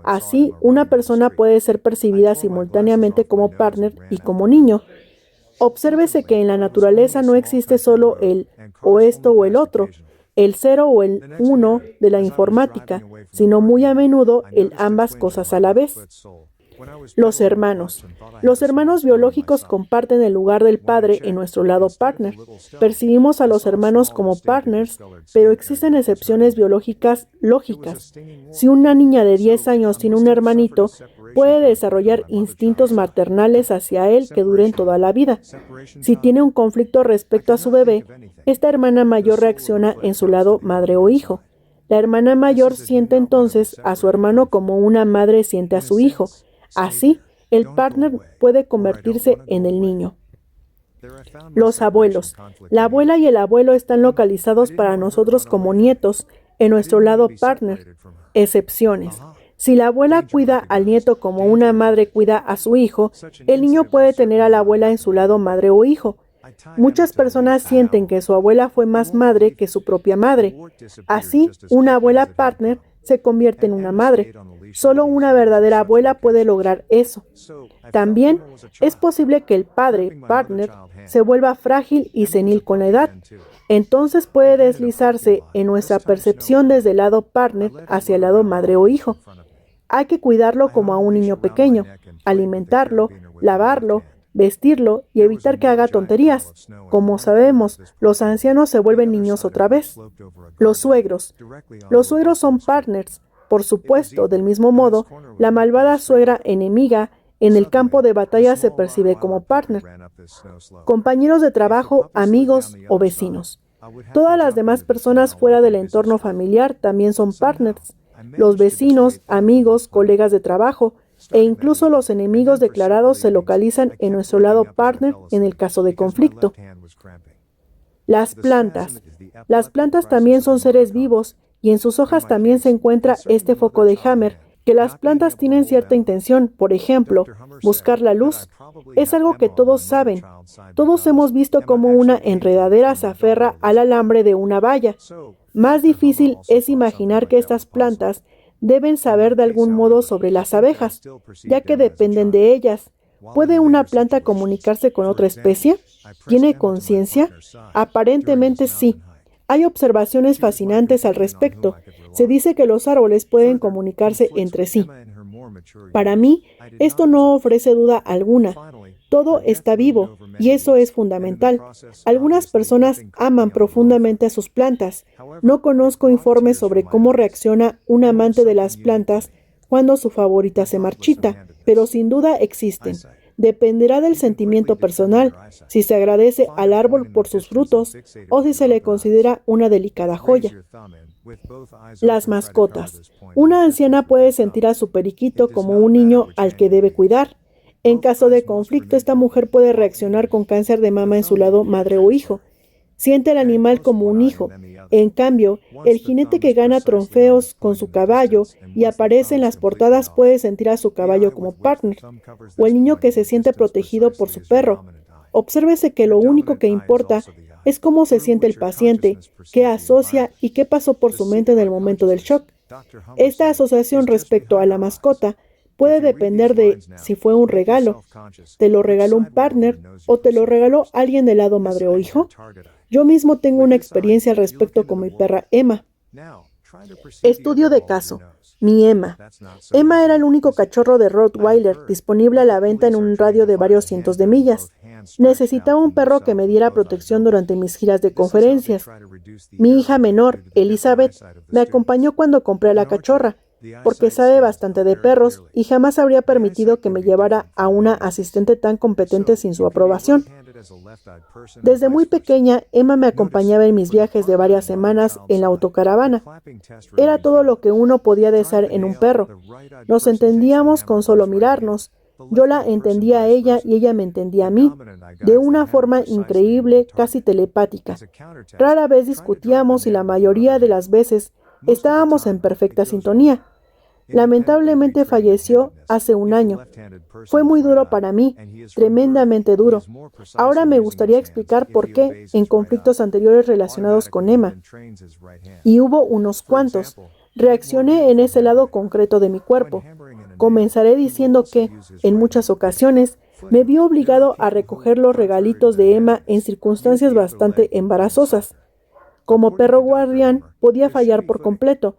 Así, una persona puede ser percibida simultáneamente como partner y como niño. Obsérvese que en la naturaleza no existe solo el o esto o el otro. el 0 o el 1 de la informática, sino muy a menudo el ambas cosas a la vez. Los hermanos. Los hermanos biológicos comparten el lugar del padre en nuestro lado partner. Percibimos a los hermanos como partners, pero existen excepciones biológicas lógicas. Si una niña de 10 años tiene un hermanito, puede desarrollar instintos maternales hacia él que duren toda la vida. Si tiene un conflicto respecto a su bebé, esta hermana mayor reacciona en su lado madre o hijo. La hermana mayor siente entonces a su hermano como una madre siente a su hijo. Así, el partner puede convertirse en el niño. Los abuelos. La abuela y el abuelo están localizados para nosotros como nietos en nuestro lado partner. Excepciones. Si la abuela cuida al nieto como una madre cuida a su hijo, el niño puede tener a la abuela en su lado madre o hijo. Muchas personas sienten que su abuela fue más madre que su propia madre. Así, una abuela partner se convierte en una madre. Solo una verdadera abuela puede lograr eso. También es posible que el padre, partner, se vuelva frágil y senil con la edad. Entonces puede deslizarse en nuestra percepción desde el lado partner hacia el lado madre o hijo. Hay que cuidarlo como a un niño pequeño, alimentarlo, lavarlo, vestirlo y evitar que haga tonterías. Como sabemos, los ancianos se vuelven niños otra vez. Los suegros. Los suegros son partners. Por supuesto, del mismo modo, la malvada suegra enemiga en el campo de batalla se percibe como partner. Compañeros de trabajo, amigos o vecinos. Todas las demás personas fuera del entorno familiar también son partners. Los vecinos, amigos, colegas de trabajo e incluso los enemigos declarados se localizan en nuestro lado partner en el caso de conflicto. Las plantas. Las plantas también son seres vivos y en sus hojas también se encuentra este foco de Hammer, que las plantas tienen cierta intención, por ejemplo, buscar la luz. Es algo que todos saben. Todos hemos visto cómo una enredadera se aferra al alambre de una valla. Más difícil es imaginar que estas plantas deben saber de algún modo sobre las abejas, ya que dependen de ellas. ¿Puede una planta comunicarse con otra especie? ¿Tiene conciencia? Aparentemente sí. Hay observaciones fascinantes al respecto. Se dice que los árboles pueden comunicarse entre sí. Para mí, esto no ofrece duda alguna. Todo está vivo, y eso es fundamental. Algunas personas aman profundamente a sus plantas. No conozco informes sobre cómo reacciona un amante de las plantas cuando su favorita se marchita, pero sin duda existen. Dependerá del sentimiento personal, si se agradece al árbol por sus frutos o si se le considera una delicada joya. Las mascotas. Una anciana puede sentir a su periquito como un niño al que debe cuidar. En caso de conflicto, esta mujer puede reaccionar con cáncer de mama en su lado madre o hijo. Siente al animal como un hijo. En cambio, el jinete que gana trofeos con su caballo y aparece en las portadas puede sentir a su caballo como partner, o el niño que se siente protegido por su perro. Obsérvese que lo único que importa es cómo se siente el paciente, qué asocia y qué pasó por su mente en el momento del shock. Esta asociación respecto a la mascota puede depender de si fue un regalo, te lo regaló un partner o te lo regaló alguien del lado madre o hijo. Yo mismo tengo una experiencia al respecto con mi perra Emma. Estudio de caso. Mi Emma. Emma era el único cachorro de Rottweiler disponible a la venta en un radio de varios cientos de millas. Necesitaba un perro que me diera protección durante mis giras de conferencias. Mi hija menor, Elizabeth, me acompañó cuando compré a la cachorra, porque sabe bastante de perros y jamás habría permitido que me llevara a una asistente tan competente sin su aprobación. Desde muy pequeña, Emma me acompañaba en mis viajes de varias semanas en la autocaravana. Era todo lo que uno podía desear en un perro. Nos entendíamos con solo mirarnos. Yo la entendía a ella y ella me entendía a mí, de una forma increíble, casi telepática. Rara vez discutíamos y la mayoría de las veces estábamos en perfecta sintonía. Lamentablemente falleció hace un año. Fue muy duro para mí, tremendamente duro. Ahora me gustaría explicar por qué en conflictos anteriores relacionados con Emma. Y hubo unos cuantos. Reaccioné en ese lado concreto de mi cuerpo. Comenzaré diciendo que, en muchas ocasiones, me vi obligado a recoger los regalitos de Emma en circunstancias bastante embarazosas. Como perro guardián, podía fallar por completo.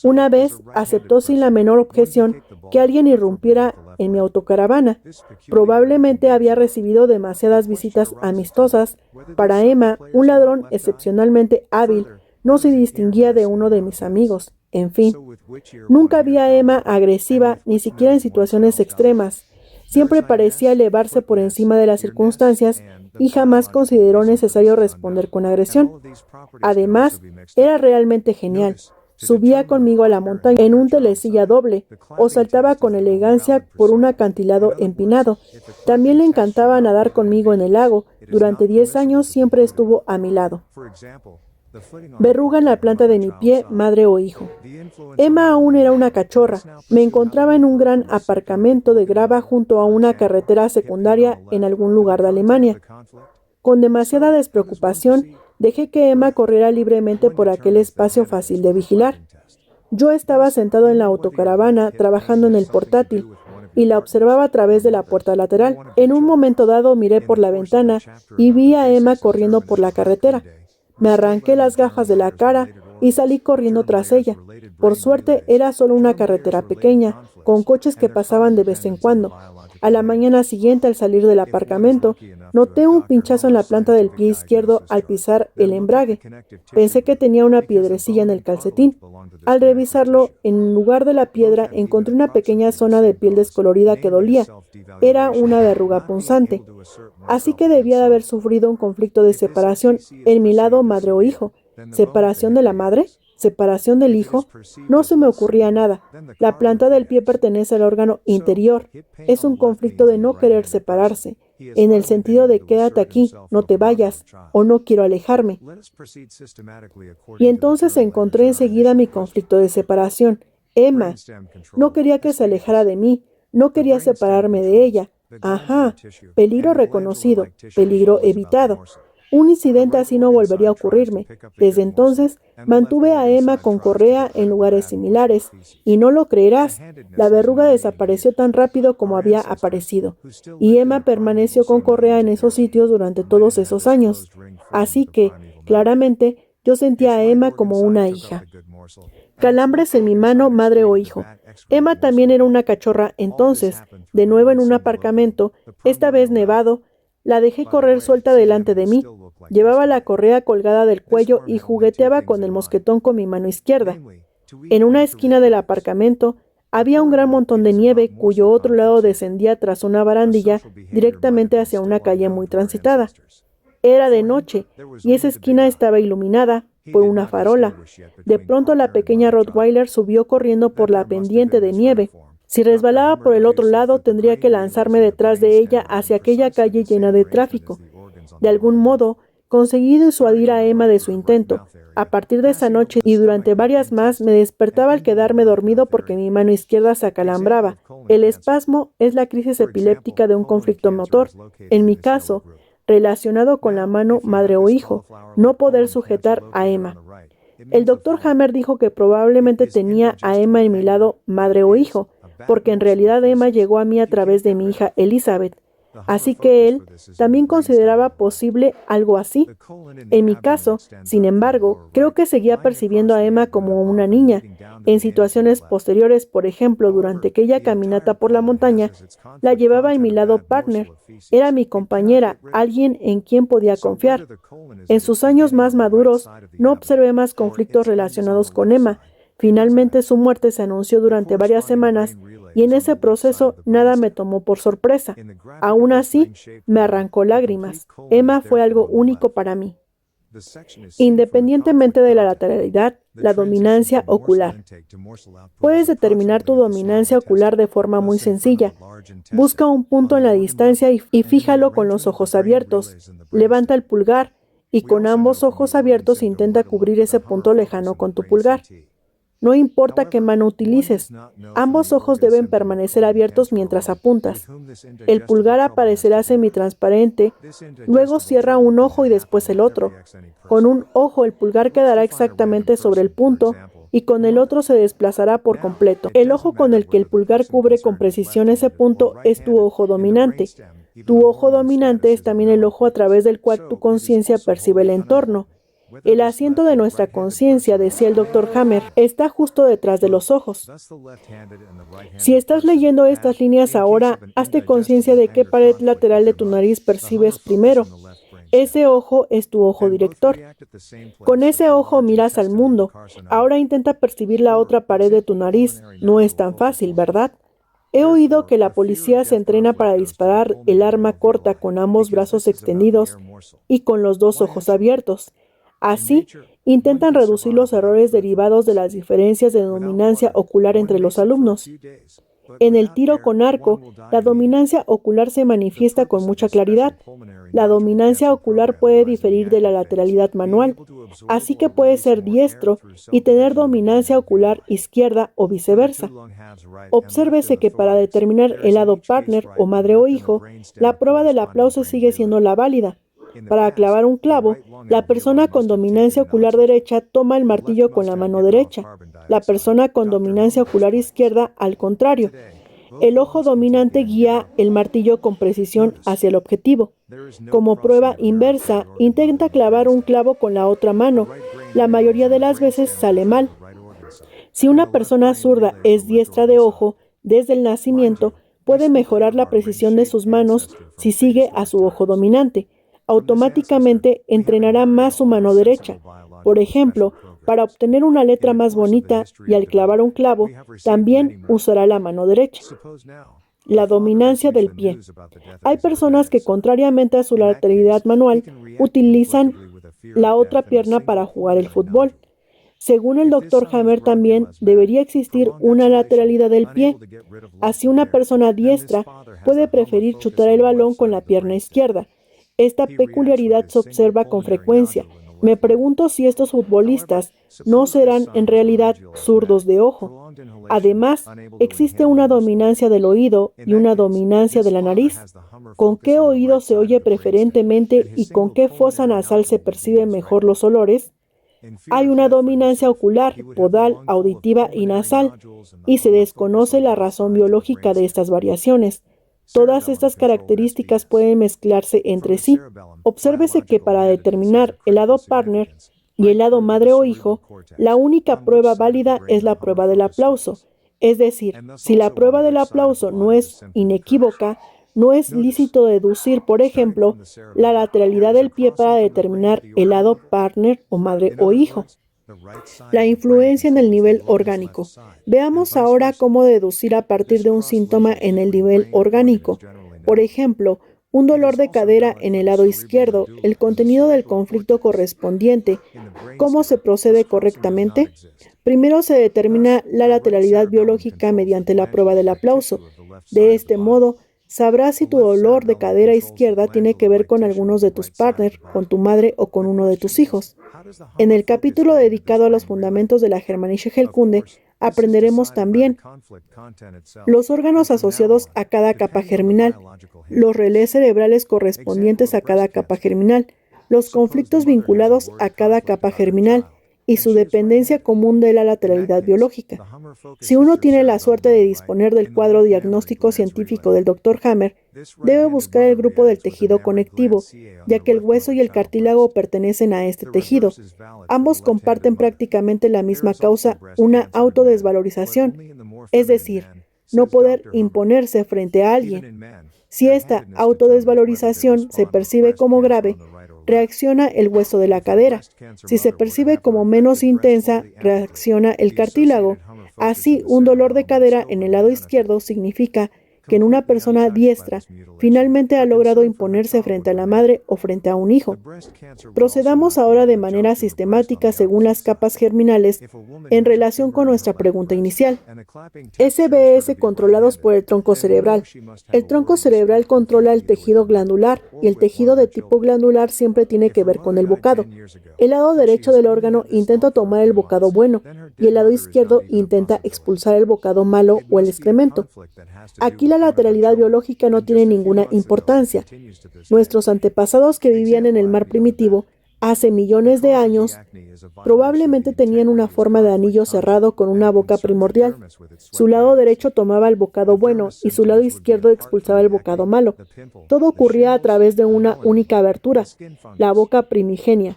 Una vez aceptó sin la menor objeción que alguien irrumpiera en mi autocaravana. Probablemente había recibido demasiadas visitas amistosas. Para Emma, un ladrón excepcionalmente hábil no se distinguía de uno de mis amigos. En fin, nunca vi a Emma agresiva, ni siquiera en situaciones extremas. Siempre parecía elevarse por encima de las circunstancias y jamás consideró necesario responder con agresión. Además, era realmente genial. Subía conmigo a la montaña en un telesilla doble o saltaba con elegancia por un acantilado empinado. También le encantaba nadar conmigo en el lago. Durante 10 años siempre estuvo a mi lado. Verruga en la planta de mi pie, madre o hijo. Emma aún era una cachorra. Me encontraba en un gran aparcamiento de grava junto a una carretera secundaria en algún lugar de Alemania. Con demasiada despreocupación, dejé que Emma corriera libremente por aquel espacio fácil de vigilar. Yo estaba sentado en la autocaravana trabajando en el portátil y la observaba a través de la puerta lateral. En un momento dado miré por la ventana y vi a Emma corriendo por la carretera. Me arranqué las gafas de la cara y salí corriendo tras ella. Por suerte era solo una carretera pequeña, con coches que pasaban de vez en cuando. A la mañana siguiente, al salir del aparcamiento, noté un pinchazo en la planta del pie izquierdo al pisar el embrague. Pensé que tenía una piedrecilla en el calcetín. Al revisarlo, en lugar de la piedra, encontré una pequeña zona de piel descolorida que dolía. Era una verruga punzante. Así que debía de haber sufrido un conflicto de separación en mi lado madre o hijo. ¿Separación de la madre? ¿Separación del hijo? No se me ocurría nada. La planta del pie pertenece al órgano interior. Es un conflicto de no querer separarse, en el sentido de quédate aquí, no te vayas, o no quiero alejarme. Y entonces encontré enseguida mi conflicto de separación. Emma. No quería que se alejara de mí, no quería separarme de ella. Ajá, peligro reconocido, peligro evitado. Un incidente así no volvería a ocurrirme. Desde entonces, mantuve a Emma con correa en lugares similares, y no lo creerás, la verruga desapareció tan rápido como había aparecido, y Emma permaneció con correa en esos sitios durante todos esos años. Así que, claramente, yo sentía a Emma como una hija. Calambres en mi mano, madre o hijo. Emma también era una cachorra entonces, de nuevo en un aparcamiento, esta vez nevado. La dejé correr suelta delante de mí. Llevaba la correa colgada del cuello y jugueteaba con el mosquetón con mi mano izquierda. En una esquina del aparcamiento había un gran montón de nieve cuyo otro lado descendía tras una barandilla directamente hacia una calle muy transitada. Era de noche y esa esquina estaba iluminada por una farola. De pronto la pequeña Rottweiler subió corriendo por la pendiente de nieve. Si resbalaba por el otro lado, tendría que lanzarme detrás de ella hacia aquella calle llena de tráfico. De algún modo, conseguí disuadir a Emma de su intento. A partir de esa noche y durante varias más, me despertaba al quedarme dormido porque mi mano izquierda se acalambraba. El espasmo es la crisis epiléptica de un conflicto motor. En mi caso, relacionado con la mano madre o hijo, no poder sujetar a Emma. El doctor Hammer dijo que probablemente tenía a Emma en mi lado madre o hijo, porque en realidad Emma llegó a mí a través de mi hija Elizabeth. Así que él también consideraba posible algo así. En mi caso, sin embargo, creo que seguía percibiendo a Emma como una niña. En situaciones posteriores, por ejemplo, durante aquella caminata por la montaña, la llevaba en mi lado partner. Era mi compañera, alguien en quien podía confiar. En sus años más maduros, no observé más conflictos relacionados con Emma. Finalmente su muerte se anunció durante varias semanas y en ese proceso nada me tomó por sorpresa. Aún así, me arrancó lágrimas. Emma fue algo único para mí. Independientemente de la lateralidad, la dominancia ocular. Puedes determinar tu dominancia ocular de forma muy sencilla. Busca un punto en la distancia y fíjalo con los ojos abiertos. Levanta el pulgar y con ambos ojos abiertos intenta cubrir ese punto lejano con tu pulgar. No importa qué mano utilices, ambos ojos deben permanecer abiertos mientras apuntas. El pulgar aparecerá semitransparente, luego cierra un ojo y después el otro. Con un ojo el pulgar quedará exactamente sobre el punto y con el otro se desplazará por completo. El ojo con el que el pulgar cubre con precisión ese punto es tu ojo dominante. Tu ojo dominante es también el ojo a través del cual tu conciencia percibe el entorno. El asiento de nuestra conciencia, decía el Dr. Hammer, está justo detrás de los ojos. Si estás leyendo estas líneas ahora, hazte conciencia de qué pared lateral de tu nariz percibes primero. Ese ojo es tu ojo director. Con ese ojo miras al mundo. Ahora intenta percibir la otra pared de tu nariz. No es tan fácil, ¿verdad? He oído que la policía se entrena para disparar el arma corta con ambos brazos extendidos y con los dos ojos abiertos. Así, intentan reducir los errores derivados de las diferencias de dominancia ocular entre los alumnos. En el tiro con arco, la dominancia ocular se manifiesta con mucha claridad. La dominancia ocular puede diferir de la lateralidad manual, así que puede ser diestro y tener dominancia ocular izquierda o viceversa. Obsérvese que para determinar el lado partner o madre o hijo, la prueba del aplauso sigue siendo la válida. Para clavar un clavo, la persona con dominancia ocular derecha toma el martillo con la mano derecha. La persona con dominancia ocular izquierda, al contrario. El ojo dominante guía el martillo con precisión hacia el objetivo. Como prueba inversa, intenta clavar un clavo con la otra mano. La mayoría de las veces sale mal. Si una persona zurda es diestra de ojo, desde el nacimiento, puede mejorar la precisión de sus manos si sigue a su ojo dominante. Automáticamente entrenará más su mano derecha. Por ejemplo, para obtener una letra más bonita y al clavar un clavo, también usará la mano derecha. La dominancia del pie. Hay personas que, contrariamente a su lateralidad manual, utilizan la otra pierna para jugar el fútbol. Según el Dr. Hammer, también debería existir una lateralidad del pie. Así, una persona diestra puede preferir chutar el balón con la pierna izquierda. Esta peculiaridad se observa con frecuencia. Me pregunto si estos futbolistas no serán en realidad zurdos de ojo. Además, existe una dominancia del oído y una dominancia de la nariz. ¿Con qué oído se oye preferentemente y con qué fosa nasal se perciben mejor los olores? Hay una dominancia ocular, podal, auditiva y nasal, y se desconoce la razón biológica de estas variaciones. Todas estas características pueden mezclarse entre sí. Obsérvese que para determinar el lado partner y el lado madre o hijo, la única prueba válida es la prueba del aplauso. Es decir, si la prueba del aplauso no es inequívoca, no es lícito deducir, por ejemplo, la lateralidad del pie para determinar el lado partner o madre o hijo. La influencia en el nivel orgánico. Veamos ahora cómo deducir a partir de un síntoma en el nivel orgánico. Por ejemplo, un dolor de cadera en el lado izquierdo, el contenido del conflicto correspondiente. ¿Cómo se procede correctamente? Primero se determina la lateralidad biológica mediante la prueba del aplauso. De este modo, sabrás si tu dolor de cadera izquierda tiene que ver con algunos de tus partners, con tu madre o con uno de tus hijos. En el capítulo dedicado a los fundamentos de la Germanische Heilkunde, aprenderemos también los órganos asociados a cada capa germinal, los relés cerebrales correspondientes a cada capa germinal, los conflictos vinculados a cada capa germinal y su dependencia común de la lateralidad biológica. Si uno tiene la suerte de disponer del cuadro diagnóstico científico del Dr. Hammer, debe buscar el grupo del tejido conectivo, ya que el hueso y el cartílago pertenecen a este tejido. Ambos comparten prácticamente la misma causa, una autodesvalorización, es decir, no poder imponerse frente a alguien. Si esta autodesvalorización se percibe como grave, reacciona el hueso de la cadera. Si se percibe como menos intensa, reacciona el cartílago. Así, un dolor de cadera en el lado izquierdo significa que en una persona diestra finalmente ha logrado imponerse frente a la madre o frente a un hijo. Procedamos ahora de manera sistemática según las capas germinales en relación con nuestra pregunta inicial. SBS controlados por el tronco cerebral. El tronco cerebral controla el tejido glandular y el tejido de tipo glandular siempre tiene que ver con el bocado. El lado derecho del órgano intenta tomar el bocado bueno y el lado izquierdo intenta expulsar el bocado malo o el excremento. Aquí la lateralidad biológica no tiene ninguna importancia. Nuestros antepasados que vivían en el mar primitivo hace millones de años, probablemente tenían una forma de anillo cerrado con una boca primordial. Su lado derecho tomaba el bocado bueno y su lado izquierdo expulsaba el bocado malo. Todo ocurría a través de una única abertura, la boca primigenia.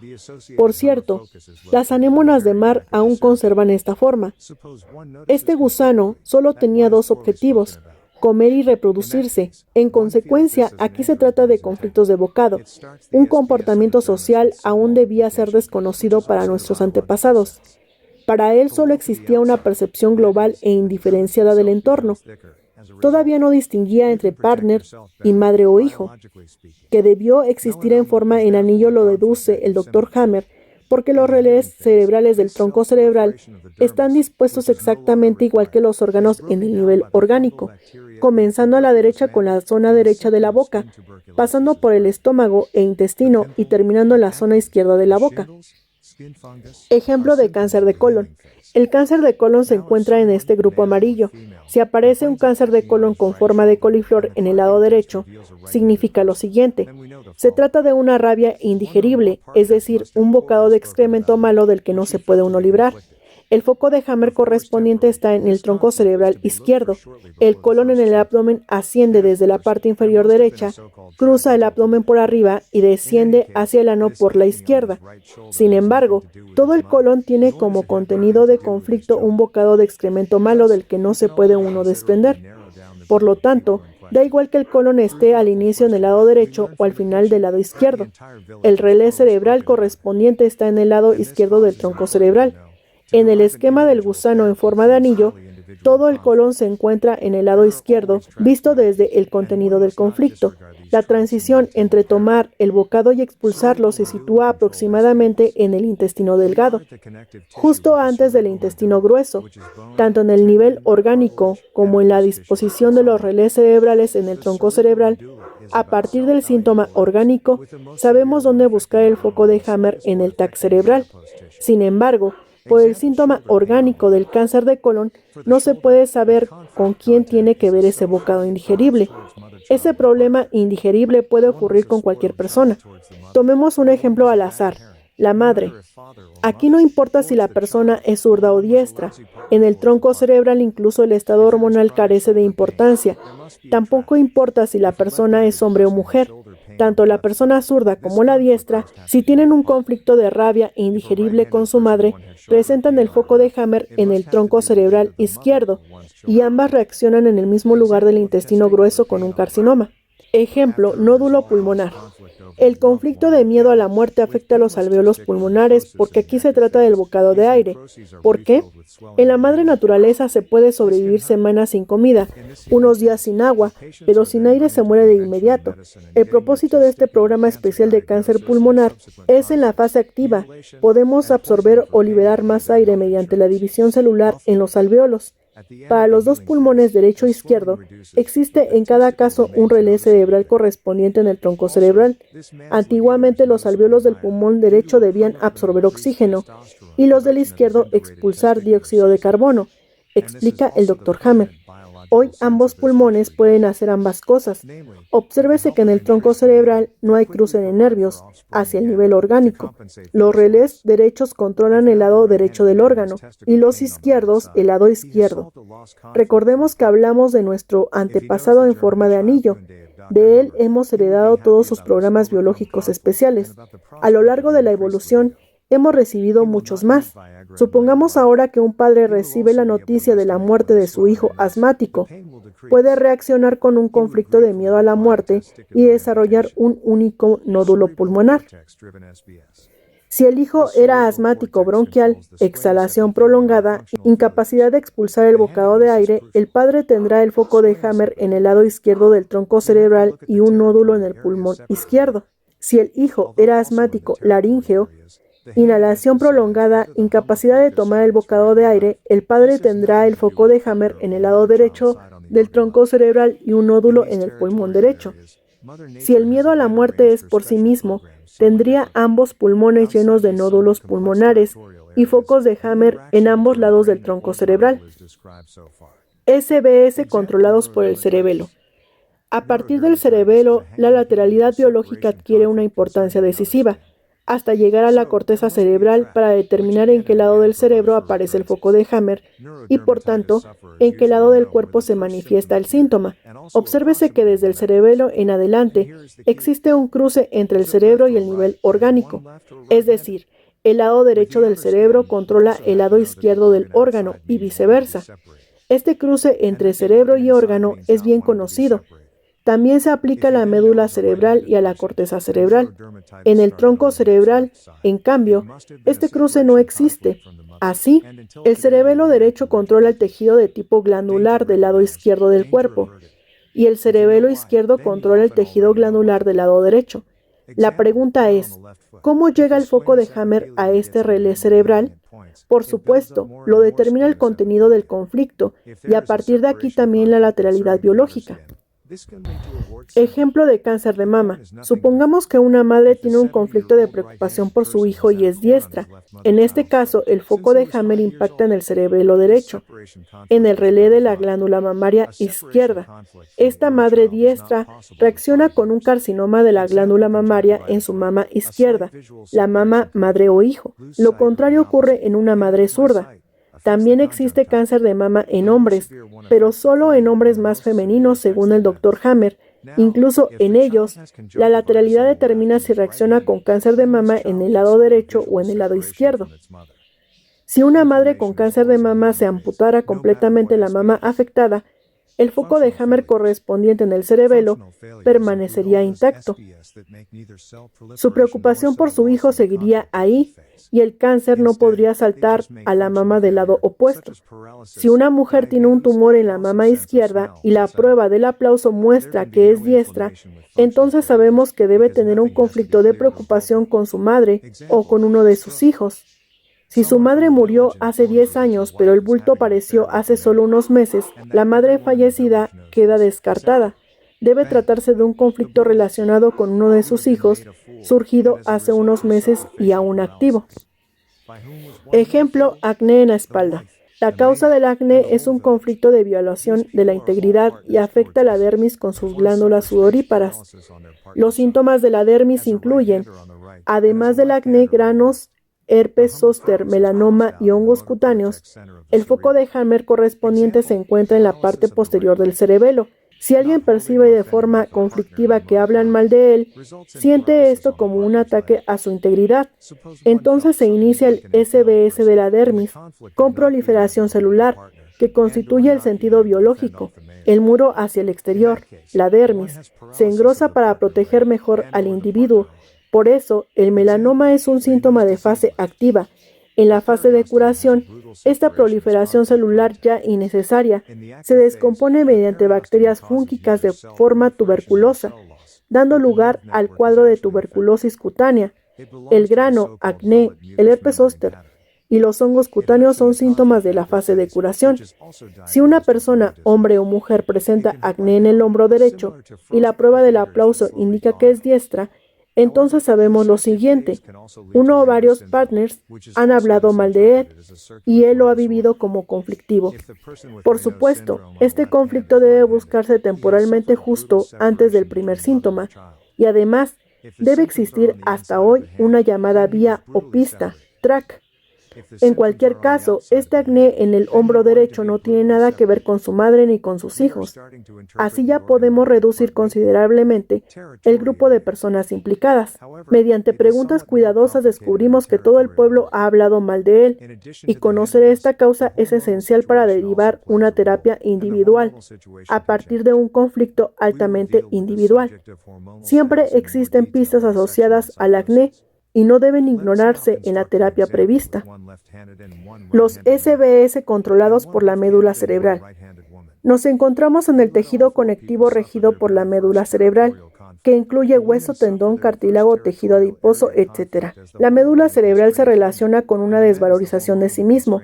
Por cierto, las anémonas de mar aún conservan esta forma. Este gusano solo tenía dos objetivos: comer y reproducirse. En consecuencia, aquí se trata de conflictos de bocado. Un comportamiento social aún debía ser desconocido para nuestros antepasados. Para él solo existía una percepción global e indiferenciada del entorno. Todavía no distinguía entre partner y madre o hijo. Que debió existir en forma en anillo lo deduce el Dr. Hammer, porque los relés cerebrales del tronco cerebral están dispuestos exactamente igual que los órganos en el nivel orgánico, comenzando a la derecha con la zona derecha de la boca, pasando por el estómago e intestino y terminando en la zona izquierda de la boca. Ejemplo de cáncer de colon. El cáncer de colon se encuentra en este grupo amarillo. Si aparece un cáncer de colon con forma de coliflor en el lado derecho, significa lo siguiente: se trata de una rabia indigerible, es decir, un bocado de excremento malo del que no se puede uno librar. El foco de Hammer correspondiente está en el tronco cerebral izquierdo. El colon en el abdomen asciende desde la parte inferior derecha, cruza el abdomen por arriba y desciende hacia el ano por la izquierda. Sin embargo, todo el colon tiene como contenido de conflicto un bocado de excremento malo del que no se puede uno desprender. Por lo tanto, da igual que el colon esté al inicio en el lado derecho o al final del lado izquierdo. El relé cerebral correspondiente está en el lado izquierdo del tronco cerebral. En el esquema del gusano en forma de anillo, todo el colon se encuentra en el lado izquierdo, visto desde el contenido del conflicto. La transición entre tomar el bocado y expulsarlo se sitúa aproximadamente en el intestino delgado, justo antes del intestino grueso. Tanto en el nivel orgánico como en la disposición de los relés cerebrales en el tronco cerebral, a partir del síntoma orgánico, sabemos dónde buscar el foco de Hammer en el TAC cerebral. Sin embargo, por el síntoma orgánico del cáncer de colon, no se puede saber con quién tiene que ver ese bocado indigerible. Ese problema indigerible puede ocurrir con cualquier persona. Tomemos un ejemplo al azar: la madre. Aquí no importa si la persona es zurda o diestra. En el tronco cerebral incluso el estado hormonal carece de importancia. Tampoco importa si la persona es hombre o mujer. Tanto la persona zurda como la diestra, si tienen un conflicto de rabia indigerible con su madre, presentan el foco de Hammer en el tronco cerebral izquierdo y ambas reaccionan en el mismo lugar del intestino grueso con un carcinoma. Ejemplo, nódulo pulmonar. El conflicto de miedo a la muerte afecta a los alvéolos pulmonares porque aquí se trata del bocado de aire. ¿Por qué? En la madre naturaleza se puede sobrevivir semanas sin comida, unos días sin agua, pero sin aire se muere de inmediato. El propósito de este programa especial de cáncer pulmonar es en la fase activa. Podemos absorber o liberar más aire mediante la división celular en los alvéolos. Para los dos pulmones derecho e izquierdo, existe en cada caso un relé cerebral correspondiente en el tronco cerebral. Antiguamente los alvéolos del pulmón derecho debían absorber oxígeno y los del izquierdo expulsar dióxido de carbono, explica el Dr. Hammer. Hoy ambos pulmones pueden hacer ambas cosas. Obsérvese que en el tronco cerebral no hay cruce de nervios hacia el nivel orgánico. Los relés derechos controlan el lado derecho del órgano y los izquierdos el lado izquierdo. Recordemos que hablamos de nuestro antepasado en forma de anillo. De él hemos heredado todos sus programas biológicos especiales. A lo largo de la evolución, hemos recibido muchos más. Supongamos ahora que un padre recibe la noticia de la muerte de su hijo asmático. Puede reaccionar con un conflicto de miedo a la muerte y desarrollar un único nódulo pulmonar. Si el hijo era asmático bronquial, exhalación prolongada, incapacidad de expulsar el bocado de aire, el padre tendrá el foco de Hammer en el lado izquierdo del tronco cerebral y un nódulo en el pulmón izquierdo. Si el hijo era asmático laríngeo, inhalación prolongada, incapacidad de tomar el bocado de aire, el padre tendrá el foco de Hammer en el lado derecho del tronco cerebral y un nódulo en el pulmón derecho. Si el miedo a la muerte es por sí mismo, tendría ambos pulmones llenos de nódulos pulmonares y focos de Hammer en ambos lados del tronco cerebral. SBS controlados por el cerebelo. A partir del cerebelo, la lateralidad biológica adquiere una importancia decisiva. hasta llegar a la corteza cerebral para determinar en qué lado del cerebro aparece el foco de Hammer y, por tanto, en qué lado del cuerpo se manifiesta el síntoma. Obsérvese que desde el cerebelo en adelante existe un cruce entre el cerebro y el nivel orgánico, es decir, el lado derecho del cerebro controla el lado izquierdo del órgano y viceversa. Este cruce entre cerebro y órgano es bien conocido. También se aplica a la médula cerebral y a la corteza cerebral. En el tronco cerebral, en cambio, este cruce no existe. Así, el cerebelo derecho controla el tejido de tipo glandular del lado izquierdo del cuerpo, y el cerebelo izquierdo controla el tejido glandular del lado derecho. La pregunta es, ¿cómo llega el foco de Hammer a este relé cerebral? Por supuesto, lo determina el contenido del conflicto, y a partir de aquí también la lateralidad biológica. Ejemplo de cáncer de mama. Supongamos que una madre tiene un conflicto de preocupación por su hijo y es diestra. En este caso, el foco de Hammer impacta en el cerebelo derecho, en el relé de la glándula mamaria izquierda. Esta madre diestra reacciona con un carcinoma de la glándula mamaria en su mama izquierda, la mama madre o hijo. Lo contrario ocurre en una madre zurda. También existe cáncer de mama en hombres, pero solo en hombres más femeninos, según el Dr. Hammer. Incluso en ellos, la lateralidad determina si reacciona con cáncer de mama en el lado derecho o en el lado izquierdo. Si una madre con cáncer de mama se amputara completamente la mama afectada, el foco de Hammer correspondiente en el cerebelo permanecería intacto. Su preocupación por su hijo seguiría ahí y el cáncer no podría saltar a la mama del lado opuesto. Si una mujer tiene un tumor en la mama izquierda y la prueba del aplauso muestra que es diestra, entonces sabemos que debe tener un conflicto de preocupación con su madre o con uno de sus hijos. Si su madre murió hace 10 años, pero el bulto apareció hace solo unos meses, la madre fallecida queda descartada. Debe tratarse de un conflicto relacionado con uno de sus hijos, surgido hace unos meses y aún activo. Ejemplo, acné en la espalda. La causa del acné es un conflicto de violación de la integridad y afecta a la dermis con sus glándulas sudoríparas. Los síntomas de la dermis incluyen, además del acné, granos, herpes zóster, melanoma y hongos cutáneos. El foco de Hammer correspondiente se encuentra en la parte posterior del cerebelo. Si alguien percibe de forma conflictiva que hablan mal de él, siente esto como un ataque a su integridad. Entonces se inicia el SBS de la dermis, con proliferación celular, que constituye el sentido biológico. El muro hacia el exterior, la dermis, se engrosa para proteger mejor al individuo. Por eso, el melanoma es un síntoma de fase activa. En la fase de curación, esta proliferación celular ya innecesaria se descompone mediante bacterias fúngicas de forma tuberculosa, dando lugar al cuadro de tuberculosis cutánea. El grano, acné, el herpes zóster y los hongos cutáneos son síntomas de la fase de curación. Si una persona, hombre o mujer, presenta acné en el hombro derecho y la prueba del aplauso indica que es diestra, entonces sabemos lo siguiente: uno o varios partners han hablado mal de él y él lo ha vivido como conflictivo. Por supuesto, este conflicto debe buscarse temporalmente justo antes del primer síntoma y además debe existir hasta hoy una llamada vía o pista, track. En cualquier caso, este acné en el hombro derecho no tiene nada que ver con su madre ni con sus hijos. Así ya podemos reducir considerablemente el grupo de personas implicadas. Mediante preguntas cuidadosas descubrimos que todo el pueblo ha hablado mal de él, y conocer esta causa es esencial para derivar una terapia individual, a partir de un conflicto altamente individual. Siempre existen pistas asociadas al acné y no deben ignorarse en la terapia prevista. Los SBS controlados por la médula cerebral. Nos encontramos en el tejido conectivo regido por la médula cerebral, que incluye hueso, tendón, cartílago, tejido adiposo, etc. La médula cerebral se relaciona con una desvalorización de sí mismo,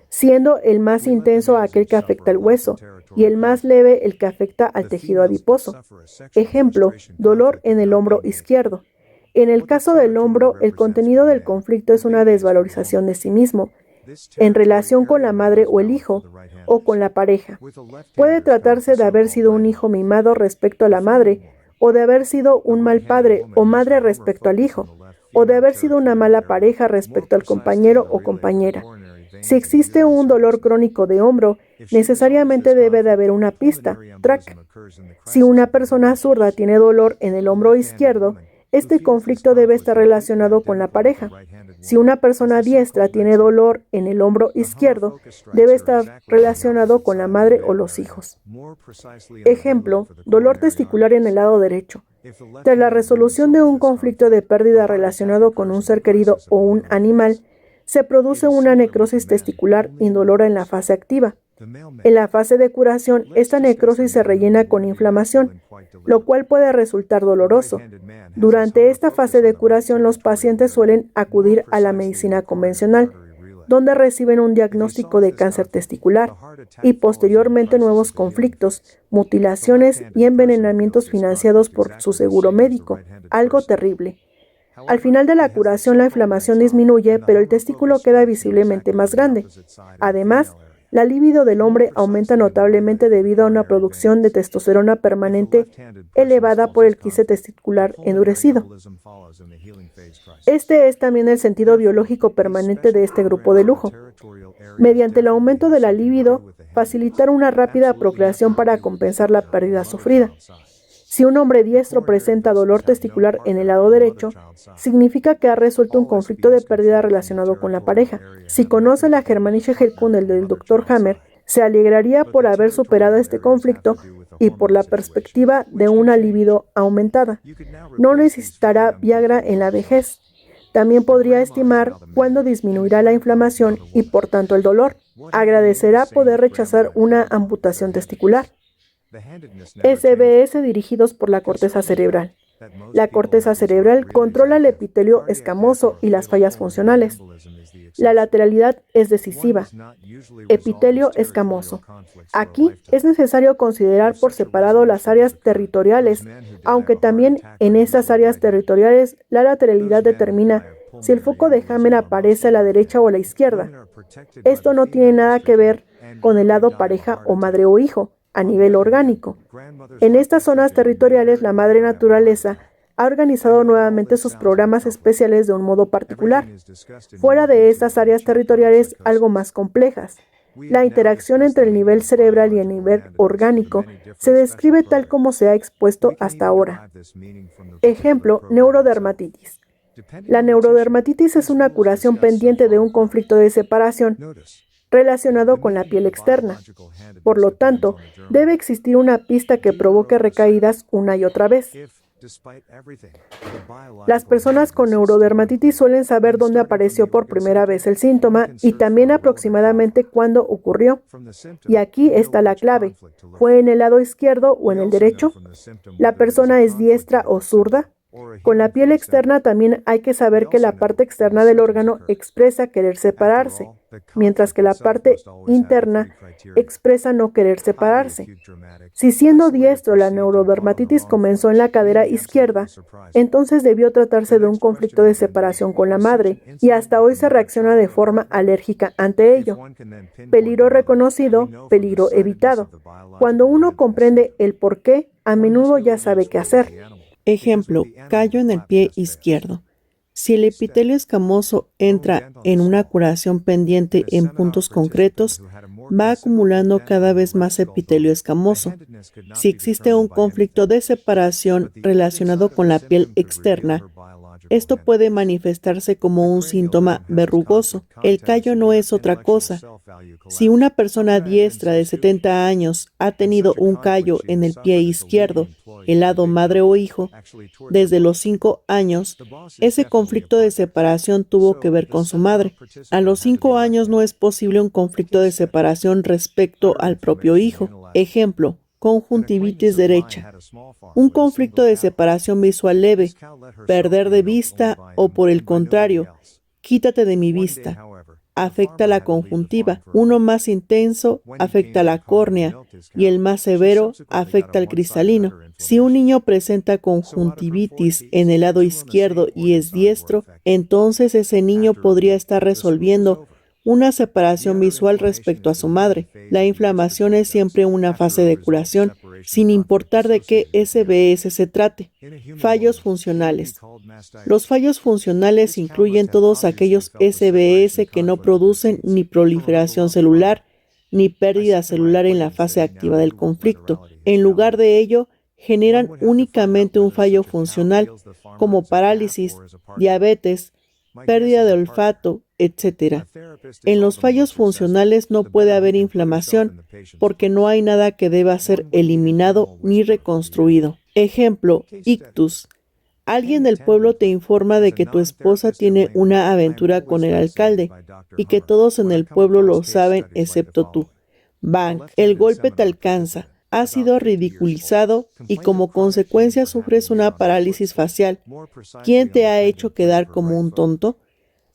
siendo el más intenso aquel que afecta al hueso y el más leve el que afecta al tejido adiposo. Ejemplo, dolor en el hombro izquierdo. En el caso del hombro, el contenido del conflicto es una desvalorización de sí mismo, en relación con la madre o el hijo, o con la pareja. Puede tratarse de haber sido un hijo mimado respecto a la madre, o de haber sido un mal padre o madre respecto al hijo, o de haber sido una mala pareja respecto al compañero o compañera. Si existe un dolor crónico de hombro, necesariamente debe de haber una pista, track. Si una persona zurda tiene dolor en el hombro izquierdo, este conflicto debe estar relacionado con la pareja. Si una persona diestra tiene dolor en el hombro izquierdo, debe estar relacionado con la madre o los hijos. Ejemplo, dolor testicular en el lado derecho. Tras la resolución de un conflicto de pérdida relacionado con un ser querido o un animal, se produce una necrosis testicular indolora en la fase activa. En la fase de curación, esta necrosis se rellena con inflamación, lo cual puede resultar doloroso. Durante esta fase de curación, los pacientes suelen acudir a la medicina convencional, donde reciben un diagnóstico de cáncer testicular y posteriormente nuevos conflictos, mutilaciones y envenenamientos financiados por su seguro médico, algo terrible. Al final de la curación, la inflamación disminuye, pero el testículo queda visiblemente más grande. Además, la libido del hombre aumenta notablemente debido a una producción de testosterona permanente elevada por el quiste testicular endurecido. Este es también el sentido biológico permanente de este grupo de lujo. Mediante el aumento de la libido, facilitar una rápida procreación para compensar la pérdida sufrida. Si un hombre diestro presenta dolor testicular en el lado derecho, significa que ha resuelto un conflicto de pérdida relacionado con la pareja. Si conoce la Germanische Heilkunde del Dr. Hammer, se alegraría por haber superado este conflicto y por la perspectiva de una libido aumentada. No necesitará Viagra en la vejez. También podría estimar cuándo disminuirá la inflamación y por tanto el dolor. Agradecerá poder rechazar una amputación testicular. SBS dirigidos por la corteza cerebral. La corteza cerebral controla el epitelio escamoso y las fallas funcionales. La lateralidad es decisiva. Epitelio escamoso. Aquí es necesario considerar por separado las áreas territoriales, aunque también en estas áreas territoriales la lateralidad determina si el foco de Hammer aparece a la derecha o a la izquierda. Esto no tiene nada que ver con el lado pareja o madre o hijo, a nivel orgánico. En estas zonas territoriales, la madre naturaleza ha organizado nuevamente sus programas especiales de un modo particular. Fuera de estas áreas territoriales, algo más complejas. La interacción entre el nivel cerebral y el nivel orgánico se describe tal como se ha expuesto hasta ahora. Ejemplo, neurodermatitis. La neurodermatitis es una curación pendiente de un conflicto de separación relacionado con la piel externa. Por lo tanto, debe existir una pista que provoque recaídas una y otra vez. Las personas con neurodermatitis suelen saber dónde apareció por primera vez el síntoma y también aproximadamente cuándo ocurrió. Y aquí está la clave. ¿Fue en el lado izquierdo o en el derecho? ¿La persona es diestra o zurda? Con la piel externa también hay que saber que la parte externa del órgano expresa querer separarse, mientras que la parte interna expresa no querer separarse. Si siendo diestro la neurodermatitis comenzó en la cadera izquierda, entonces debió tratarse de un conflicto de separación con la madre, y hasta hoy se reacciona de forma alérgica ante ello. Peligro reconocido, peligro evitado. Cuando uno comprende el por qué, a menudo ya sabe qué hacer. Ejemplo, callo en el pie izquierdo. Si el epitelio escamoso entra en una curación pendiente en puntos concretos, va acumulando cada vez más epitelio escamoso. Si existe un conflicto de separación relacionado con la piel externa, esto puede manifestarse como un síntoma verrugoso. El callo no es otra cosa. Si una persona diestra de 70 años ha tenido un callo en el pie izquierdo, el lado madre o hijo, desde los 5 años, ese conflicto de separación tuvo que ver con su madre. A los 5 años no es posible un conflicto de separación respecto al propio hijo. Ejemplo, conjuntivitis derecha. Un conflicto de separación visual leve, perder de vista o por el contrario, quítate de mi vista. Afecta la conjuntiva, uno más intenso afecta la córnea y el más severo afecta al cristalino. Si un niño presenta conjuntivitis en el lado izquierdo y es diestro, entonces ese niño podría estar resolviendo una separación visual respecto a su madre. La inflamación es siempre una fase de curación, sin importar de qué SBS se trate. Fallos funcionales. Los fallos funcionales incluyen todos aquellos SBS que no producen ni proliferación celular, ni pérdida celular en la fase activa del conflicto. En lugar de ello, generan únicamente un fallo funcional, como parálisis, diabetes, pérdida de olfato, etc. En los fallos funcionales no puede haber inflamación, porque no hay nada que deba ser eliminado ni reconstruido. Ejemplo, ictus. Alguien del pueblo te informa de que tu esposa tiene una aventura con el alcalde y que todos en el pueblo lo saben excepto tú. Bang, el golpe te alcanza. Has sido ridiculizado y como consecuencia sufres una parálisis facial. ¿Quién te ha hecho quedar como un tonto?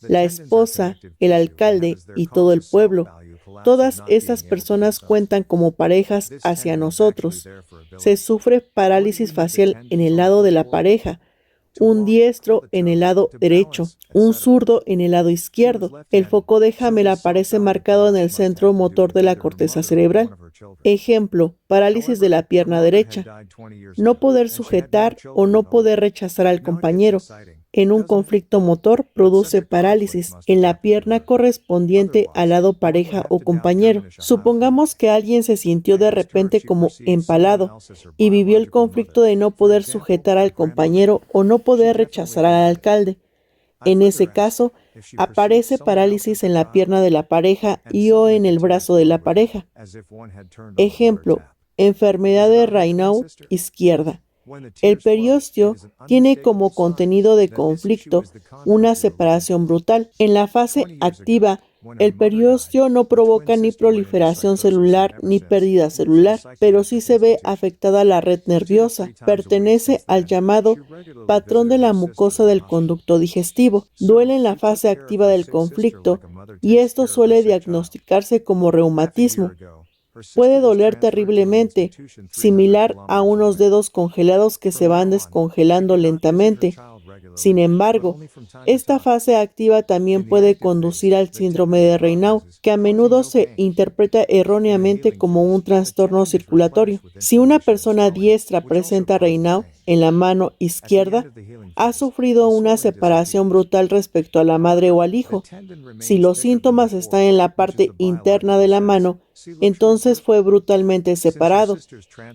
La esposa, el alcalde y todo el pueblo. Todas estas personas cuentan como parejas hacia nosotros. Se sufre parálisis facial en el lado de la pareja, un diestro en el lado derecho, un zurdo en el lado izquierdo. El foco de Hammer aparece marcado en el centro motor de la corteza cerebral. Ejemplo, parálisis de la pierna derecha. No poder sujetar o no poder rechazar al compañero. En un conflicto motor produce parálisis en la pierna correspondiente al lado pareja o compañero. Supongamos que alguien se sintió de repente como empalado y vivió el conflicto de no poder sujetar al compañero o no poder rechazar al alcalde. En ese caso, aparece parálisis en la pierna de la pareja y o en el brazo de la pareja. Ejemplo, enfermedad de Raynaud izquierda. El periósteo tiene como contenido de conflicto una separación brutal. En la fase activa, el periósteo no provoca ni proliferación celular ni pérdida celular, pero sí se ve afectada la red nerviosa. Pertenece al llamado patrón de la mucosa del conducto digestivo. Duele en la fase activa del conflicto y esto suele diagnosticarse como reumatismo. Puede doler terriblemente, similar a unos dedos congelados que se van descongelando lentamente. Sin embargo, esta fase activa también puede conducir al síndrome de Raynaud, que a menudo se interpreta erróneamente como un trastorno circulatorio. Si una persona diestra presenta Raynaud en la mano izquierda, ha sufrido una separación brutal respecto a la madre o al hijo. Si los síntomas están en la parte interna de la mano, entonces fue brutalmente separado.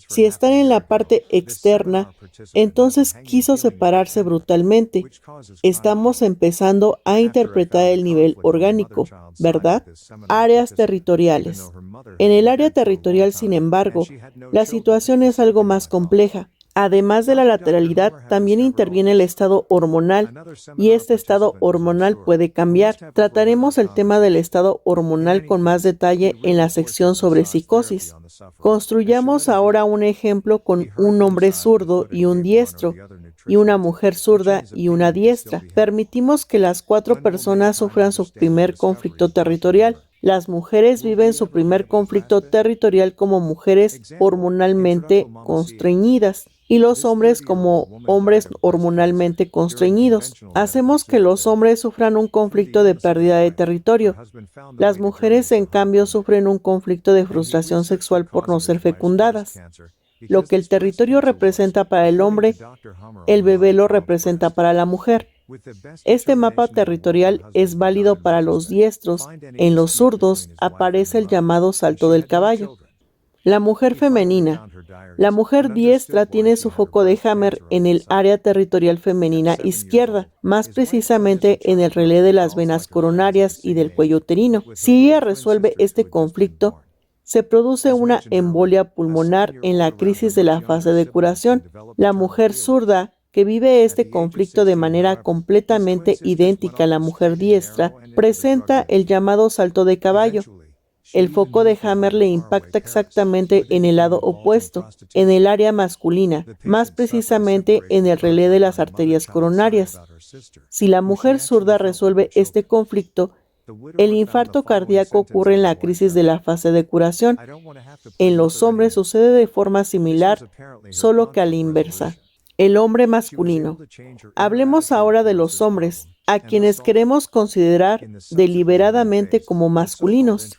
Si están en la parte externa, entonces quiso separarse brutalmente. Estamos empezando a interpretar el nivel orgánico, ¿verdad? Áreas territoriales. En el área territorial, sin embargo, la situación es algo más compleja. Además de la lateralidad, también interviene el estado hormonal, y este estado hormonal puede cambiar. Trataremos el tema del estado hormonal con más detalle en la sección sobre psicosis. Construyamos ahora un ejemplo con un hombre zurdo y un diestro, y una mujer zurda y una diestra. Permitimos que las 4 personas sufran su primer conflicto territorial. Las mujeres viven su primer conflicto territorial como mujeres hormonalmente constreñidas y los hombres como hombres hormonalmente constreñidos. Hacemos que los hombres sufran un conflicto de pérdida de territorio. Las mujeres, en cambio, sufren un conflicto de frustración sexual por no ser fecundadas. Lo que el territorio representa para el hombre, el bebé lo representa para la mujer. Este mapa territorial es válido para los diestros. En los zurdos aparece el llamado salto del caballo. La mujer femenina. La mujer diestra tiene su foco de Hammer en el área territorial femenina izquierda, más precisamente en el relé de las venas coronarias y del cuello uterino. Si ella resuelve este conflicto, se produce una embolia pulmonar en la crisis de la fase de curación. La mujer zurda, que vive este conflicto de manera completamente idéntica a la mujer diestra, presenta el llamado salto de caballo. El foco de Hammer le impacta exactamente en el lado opuesto, en el área masculina, más precisamente en el relé de las arterias coronarias. Si la mujer zurda resuelve este conflicto, el infarto cardíaco ocurre en la crisis de la fase de curación. En los hombres sucede de forma similar, solo que a la inversa. El hombre masculino. Hablemos ahora de los hombres. a quienes queremos considerar deliberadamente como masculinos.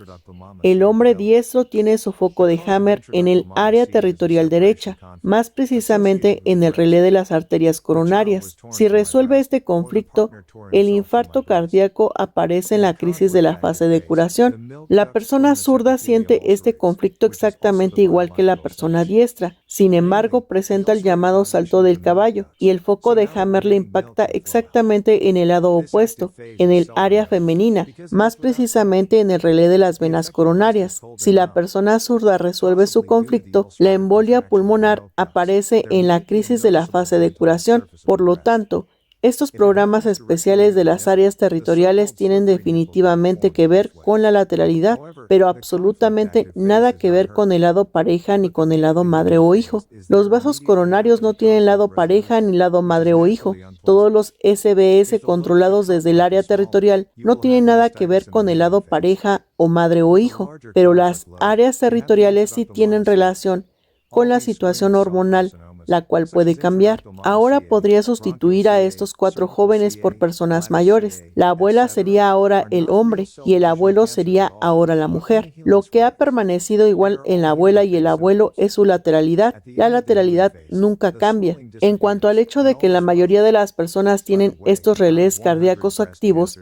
El hombre diestro tiene su foco de Hammer en el área territorial derecha, más precisamente en el relé de las arterias coronarias. Si resuelve este conflicto, el infarto cardíaco aparece en la crisis de la fase de curación. La persona zurda siente este conflicto exactamente igual que la persona diestra. Sin embargo, presenta el llamado salto del caballo, y el foco de Hammer le impacta exactamente en el lado opuesto, en el área femenina, más precisamente en el relé de las venas coronarias. Si la persona zurda resuelve su conflicto, la embolia pulmonar aparece en la crisis de la fase de curación. Por lo tanto, estos programas especiales de las áreas territoriales tienen definitivamente que ver con la lateralidad, pero absolutamente nada que ver con el lado pareja ni con el lado madre o hijo. Los vasos coronarios no tienen lado pareja ni lado madre o hijo. Todos los SBS controlados desde el área territorial no tienen nada que ver con el lado pareja o madre o hijo, pero las áreas territoriales sí tienen relación con la situación hormonal, la cual puede cambiar. Ahora podría sustituir a estos 4 jóvenes por personas mayores. La abuela sería ahora el hombre y el abuelo sería ahora la mujer. Lo que ha permanecido igual en la abuela y el abuelo es su lateralidad. La lateralidad nunca cambia. En cuanto al hecho de que la mayoría de las personas tienen estos relés cardíacos activos,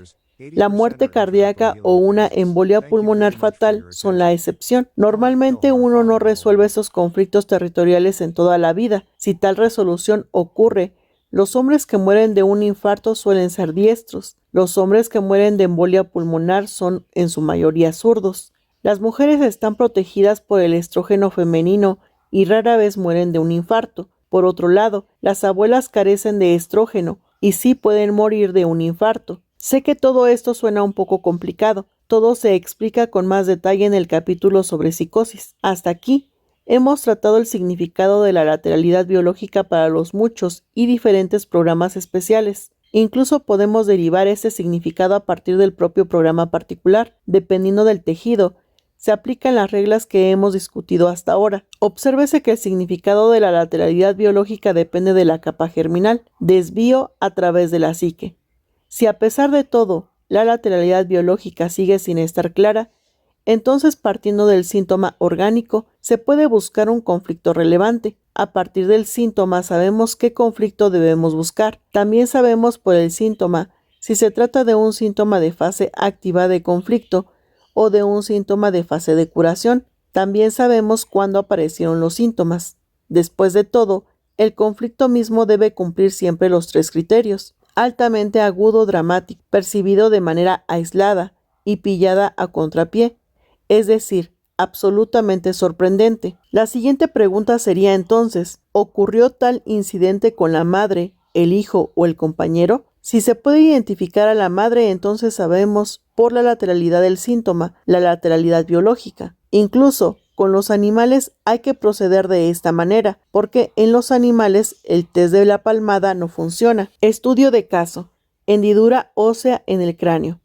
la muerte cardíaca o una embolia pulmonar fatal son la excepción. Normalmente uno no resuelve esos conflictos territoriales en toda la vida. Si tal resolución ocurre, los hombres que mueren de un infarto suelen ser diestros. Los hombres que mueren de embolia pulmonar son en su mayoría zurdos. Las mujeres están protegidas por el estrógeno femenino y rara vez mueren de un infarto. Por otro lado, las abuelas carecen de estrógeno y sí pueden morir de un infarto. Sé que todo esto suena un poco complicado. Todo se explica con más detalle en el capítulo sobre psicosis. Hasta aquí, hemos tratado el significado de la lateralidad biológica para los muchos y diferentes programas especiales. Incluso podemos derivar este significado a partir del propio programa particular. Dependiendo del tejido, se aplican las reglas que hemos discutido hasta ahora. Obsérvese que el significado de la lateralidad biológica depende de la capa germinal, desvío a través de la psique. Si a pesar de todo, la lateralidad biológica sigue sin estar clara, entonces partiendo del síntoma orgánico, se puede buscar un conflicto relevante. A partir del síntoma sabemos qué conflicto debemos buscar. También sabemos por el síntoma si se trata de un síntoma de fase activa de conflicto o de un síntoma de fase de curación. También sabemos cuándo aparecieron los síntomas. Después de todo, el conflicto mismo debe cumplir siempre los 3 criterios. Altamente agudo dramático, percibido de manera aislada y pillada a contrapié, es decir, absolutamente sorprendente. La siguiente pregunta sería entonces, ¿ocurrió tal incidente con la madre, el hijo o el compañero? Si se puede identificar a la madre, entonces sabemos por la lateralidad del síntoma, la lateralidad biológica. Incluso con los animales hay que proceder de esta manera, porque en los animales el test de la palmada no funciona. Estudio de caso. Hendidura ósea en el cráneo.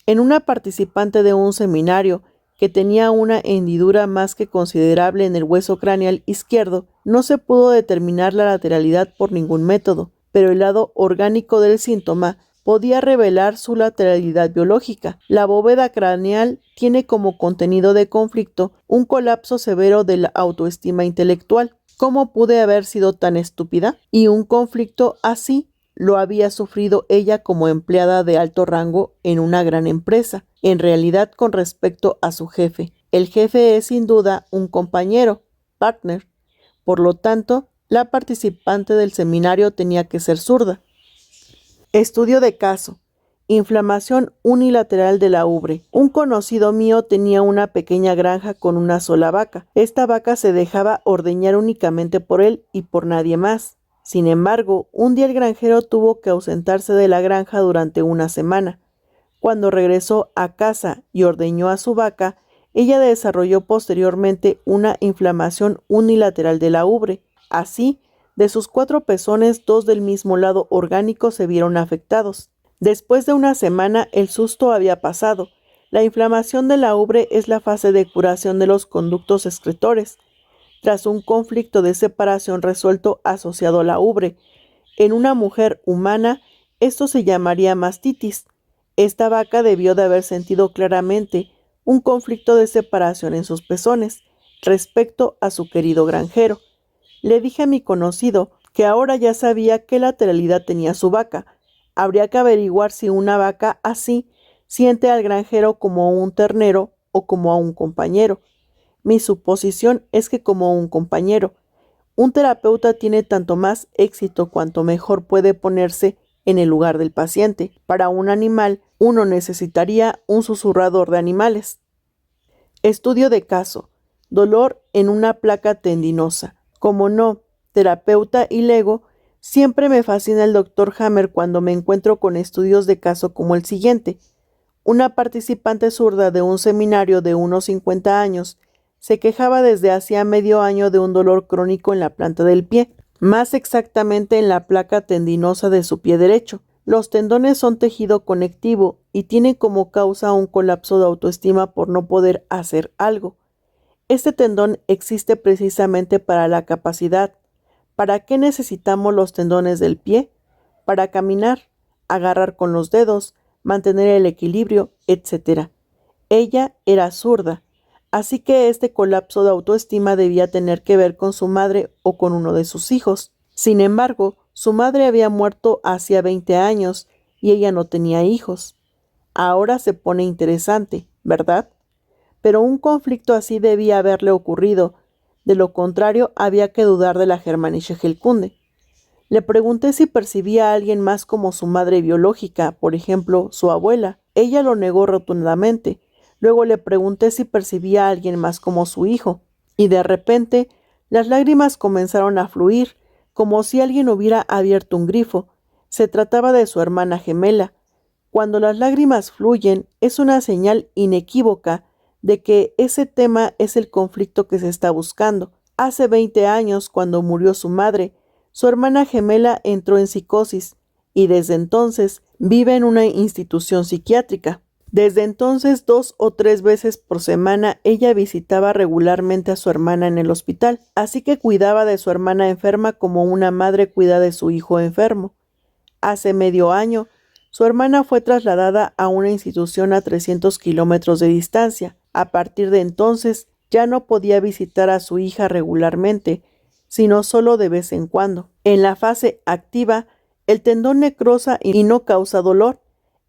En una participante de un seminario que tenía una hendidura más que considerable en el hueso craneal izquierdo, no se pudo determinar la lateralidad por ningún método, pero el lado orgánico del síntoma podía revelar su lateralidad biológica. La bóveda craneal tiene como contenido de conflicto un colapso severo de la autoestima intelectual. ¿Cómo pude haber sido tan estúpida? Y un conflicto así lo había sufrido ella como empleada de alto rango en una gran empresa, en realidad con respecto a su jefe. El jefe es sin duda un compañero, partner. Por lo tanto, la participante del seminario tenía que ser zurda. Estudio de caso. Inflamación unilateral de la ubre. Un conocido mío tenía una pequeña granja con una sola vaca. Esta vaca se dejaba ordeñar únicamente por él y por nadie más. Sin embargo, un día el granjero tuvo que ausentarse de la granja durante una semana. Cuando regresó a casa y ordeñó a su vaca, ella desarrolló posteriormente una inflamación unilateral de la ubre. Así, de sus 4 pezones, 2 del mismo lado orgánico se vieron afectados. Después de una semana, el susto había pasado. La inflamación de la ubre es la fase de curación de los conductos excretores, tras un conflicto de separación resuelto asociado a la ubre. En una mujer humana, Esto se llamaría mastitis. Esta vaca debió de haber sentido claramente un conflicto de separación en sus pezones respecto a su querido granjero. Le dije a mi conocido que ahora ya sabía qué lateralidad tenía su vaca. Habría que averiguar si una vaca así siente al granjero como un ternero o como a un compañero. Mi suposición es que como un compañero. Un terapeuta tiene tanto más éxito cuanto mejor puede ponerse en el lugar del paciente. Para un animal, uno necesitaría un susurrador de animales. Estudio de caso. Dolor en una placa tendinosa. Como no, terapeuta y lego, siempre me fascina el Dr. Hammer cuando me encuentro con estudios de caso como el siguiente. Una participante zurda de un seminario de unos 50 años se quejaba desde hacía medio año de un dolor crónico en la planta del pie, más exactamente en la placa tendinosa de su pie derecho. Los tendones son tejido conectivo y tienen como causa un colapso de autoestima por no poder hacer algo. Este tendón existe precisamente para la capacidad. ¿Para qué necesitamos los tendones del pie? Para caminar, agarrar con los dedos, mantener el equilibrio, etc. Ella era zurda, así que este colapso de autoestima debía tener que ver con su madre o con uno de sus hijos. Sin embargo, su madre había muerto hacía 20 años y ella no tenía hijos. Ahora se pone interesante, ¿verdad? Pero un conflicto así debía haberle ocurrido. De lo contrario, había que dudar de la Germanische Heilkunde. Le pregunté si percibía a alguien más como su madre biológica, por ejemplo, su abuela. Ella lo negó rotundamente. Luego le pregunté si percibía a alguien más como su hijo. Y de repente, las lágrimas comenzaron a fluir, como si alguien hubiera abierto un grifo. Se trataba de su hermana gemela. Cuando las lágrimas fluyen, es una señal inequívoca de que ese tema es el conflicto que se está buscando. Hace 20 años, cuando murió su madre, su hermana gemela entró en psicosis y desde entonces vive en una institución psiquiátrica. Desde entonces, 2 o 3 veces por semana ella visitaba regularmente a su hermana en el hospital, así que cuidaba de su hermana enferma como una madre cuida de su hijo enfermo. Hace medio año, su hermana fue trasladada a una institución a 300 kilómetros de distancia. A partir de entonces, ya no podía visitar a su hija regularmente, sino solo de vez en cuando. En la fase activa, el tendón necrosa y no causa dolor.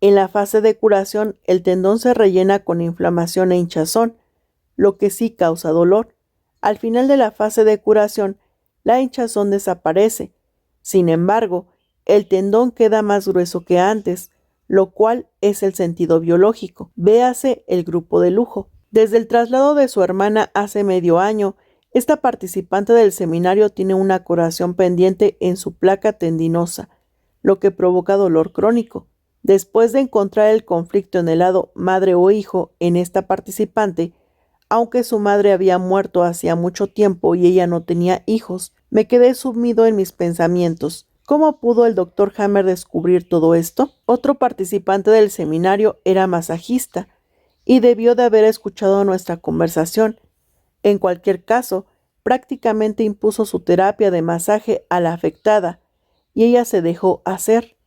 En la fase de curación, el tendón se rellena con inflamación e hinchazón, lo que sí causa dolor. Al final de la fase de curación, la hinchazón desaparece. Sin embargo, el tendón queda más grueso que antes, lo cual es el sentido biológico. Véase el grupo de lujo. Desde el traslado de su hermana hace medio año, esta participante del seminario tiene una curación pendiente en su placa tendinosa, lo que provoca dolor crónico. Después de encontrar el conflicto en el lado madre o hijo en esta participante, aunque su madre había muerto hacía mucho tiempo y ella no tenía hijos, me quedé sumido en mis pensamientos. ¿Cómo pudo el Dr. Hammer descubrir todo esto? Otro participante del seminario era masajista y debió de haber escuchado nuestra conversación. En cualquier caso, prácticamente impuso su terapia de masaje a la afectada y ella se dejó hacer.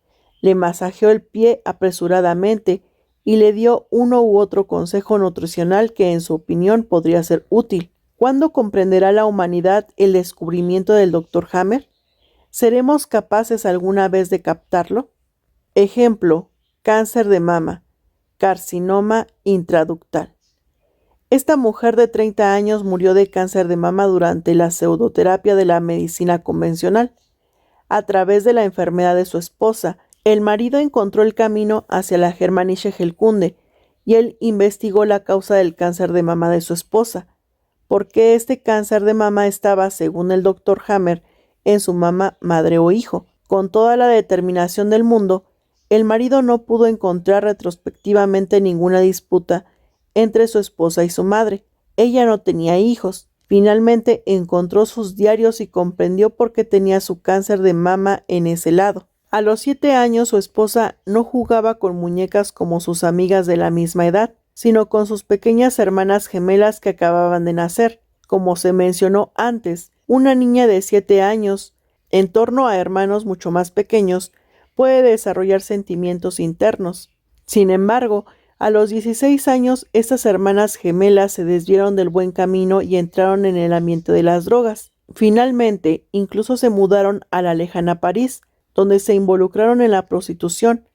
Le masajeó el pie apresuradamente y le dio uno u otro consejo nutricional que en su opinión podría ser útil. ¿Cuándo comprenderá la humanidad el descubrimiento del Dr. Hammer? ¿Seremos capaces alguna vez de captarlo? Ejemplo: cáncer de mama, carcinoma intraductal. Esta mujer de 30 años murió de cáncer de mama durante la pseudoterapia de la medicina convencional. A través de la enfermedad de su esposa, el marido encontró el camino hacia la Germanische Heilkunde y él investigó la causa del cáncer de mama de su esposa. ¿Por qué este cáncer de mama estaba, según el Dr. Hammer, en su mama, madre o hijo? Con toda la determinación del mundo, el marido no pudo encontrar retrospectivamente ninguna disputa entre su esposa y su madre. Ella no tenía hijos. Finalmente encontró sus diarios y comprendió por qué tenía su cáncer de mama en ese lado. A los 7 años su esposa no jugaba con muñecas como sus amigas de la misma edad, sino con sus pequeñas hermanas gemelas que acababan de nacer. Como se mencionó antes, una niña de 7 años, en torno a hermanos mucho más pequeños, puede desarrollar sentimientos internos. Sin embargo, a los 16 años, estas hermanas gemelas se desviaron del buen camino y entraron en el ambiente de las drogas. Finalmente, incluso se mudaron a la lejana París, donde se involucraron en la prostitución.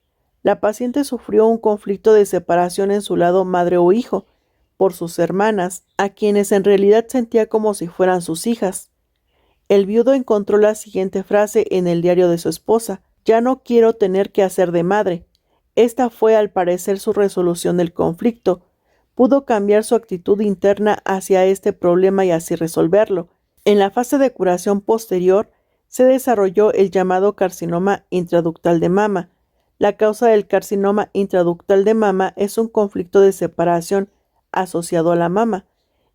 La paciente sufrió un conflicto de separación en su lado madre o hijo, por sus hermanas, a quienes en realidad sentía como si fueran sus hijas. El viudo encontró la siguiente frase en el diario de su esposa: «Ya no quiero tener que hacer de madre». Esta fue al parecer su resolución del conflicto. Pudo cambiar su actitud interna hacia este problema y así resolverlo. En la fase de curación posterior, se desarrolló el llamado carcinoma intraductal de mama. La causa del carcinoma intraductal de mama es un conflicto de separación asociado a la mama.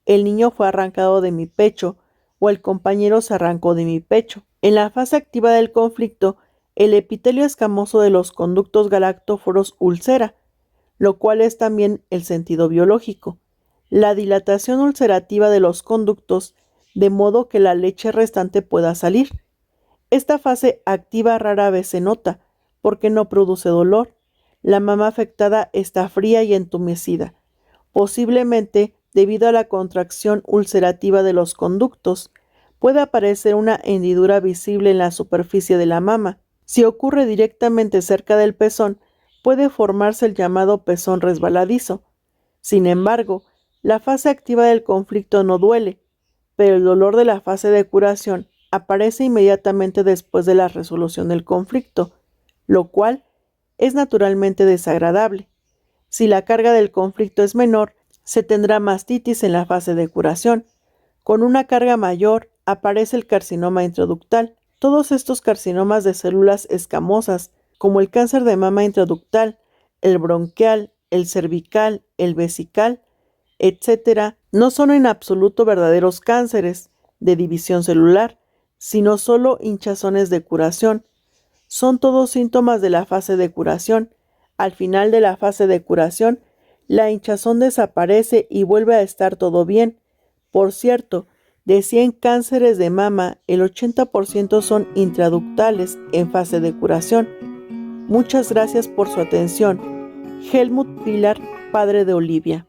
El niño fue arrancado de mi pecho o el compañero se arrancó de mi pecho. En la fase activa del conflicto, el epitelio escamoso de los conductos galactóforos ulcera, lo cual es también el sentido biológico. La dilatación ulcerativa de los conductos, de modo que la leche restante pueda salir. Esta fase activa rara vez se nota, porque no produce dolor. La mama afectada está fría y entumecida, posiblemente debido a la contracción ulcerativa de los conductos. Puede aparecer una hendidura visible en la superficie de la mama. Si ocurre directamente cerca del pezón, puede formarse el llamado pezón resbaladizo. Sin embargo, la fase activa del conflicto no duele, pero el dolor de la fase de curación aparece inmediatamente después de la resolución del conflicto, lo cual es naturalmente desagradable. Si la carga del conflicto es menor, se tendrá mastitis en la fase de curación. Con una carga mayor, aparece el carcinoma intraductal. Todos estos carcinomas de células escamosas, como el cáncer de mama intraductal, el bronquial, el cervical, el vesical, etc., no son en absoluto verdaderos cánceres de división celular, sino solo hinchazones de curación. Son todos síntomas de la fase de curación. Al final de la fase de curación, la hinchazón desaparece y vuelve a estar todo bien. Por cierto, de 100 cánceres de mama, el 80% son intraductales en fase de curación. Muchas gracias por su atención. Helmut Pilar, padre de Olivia.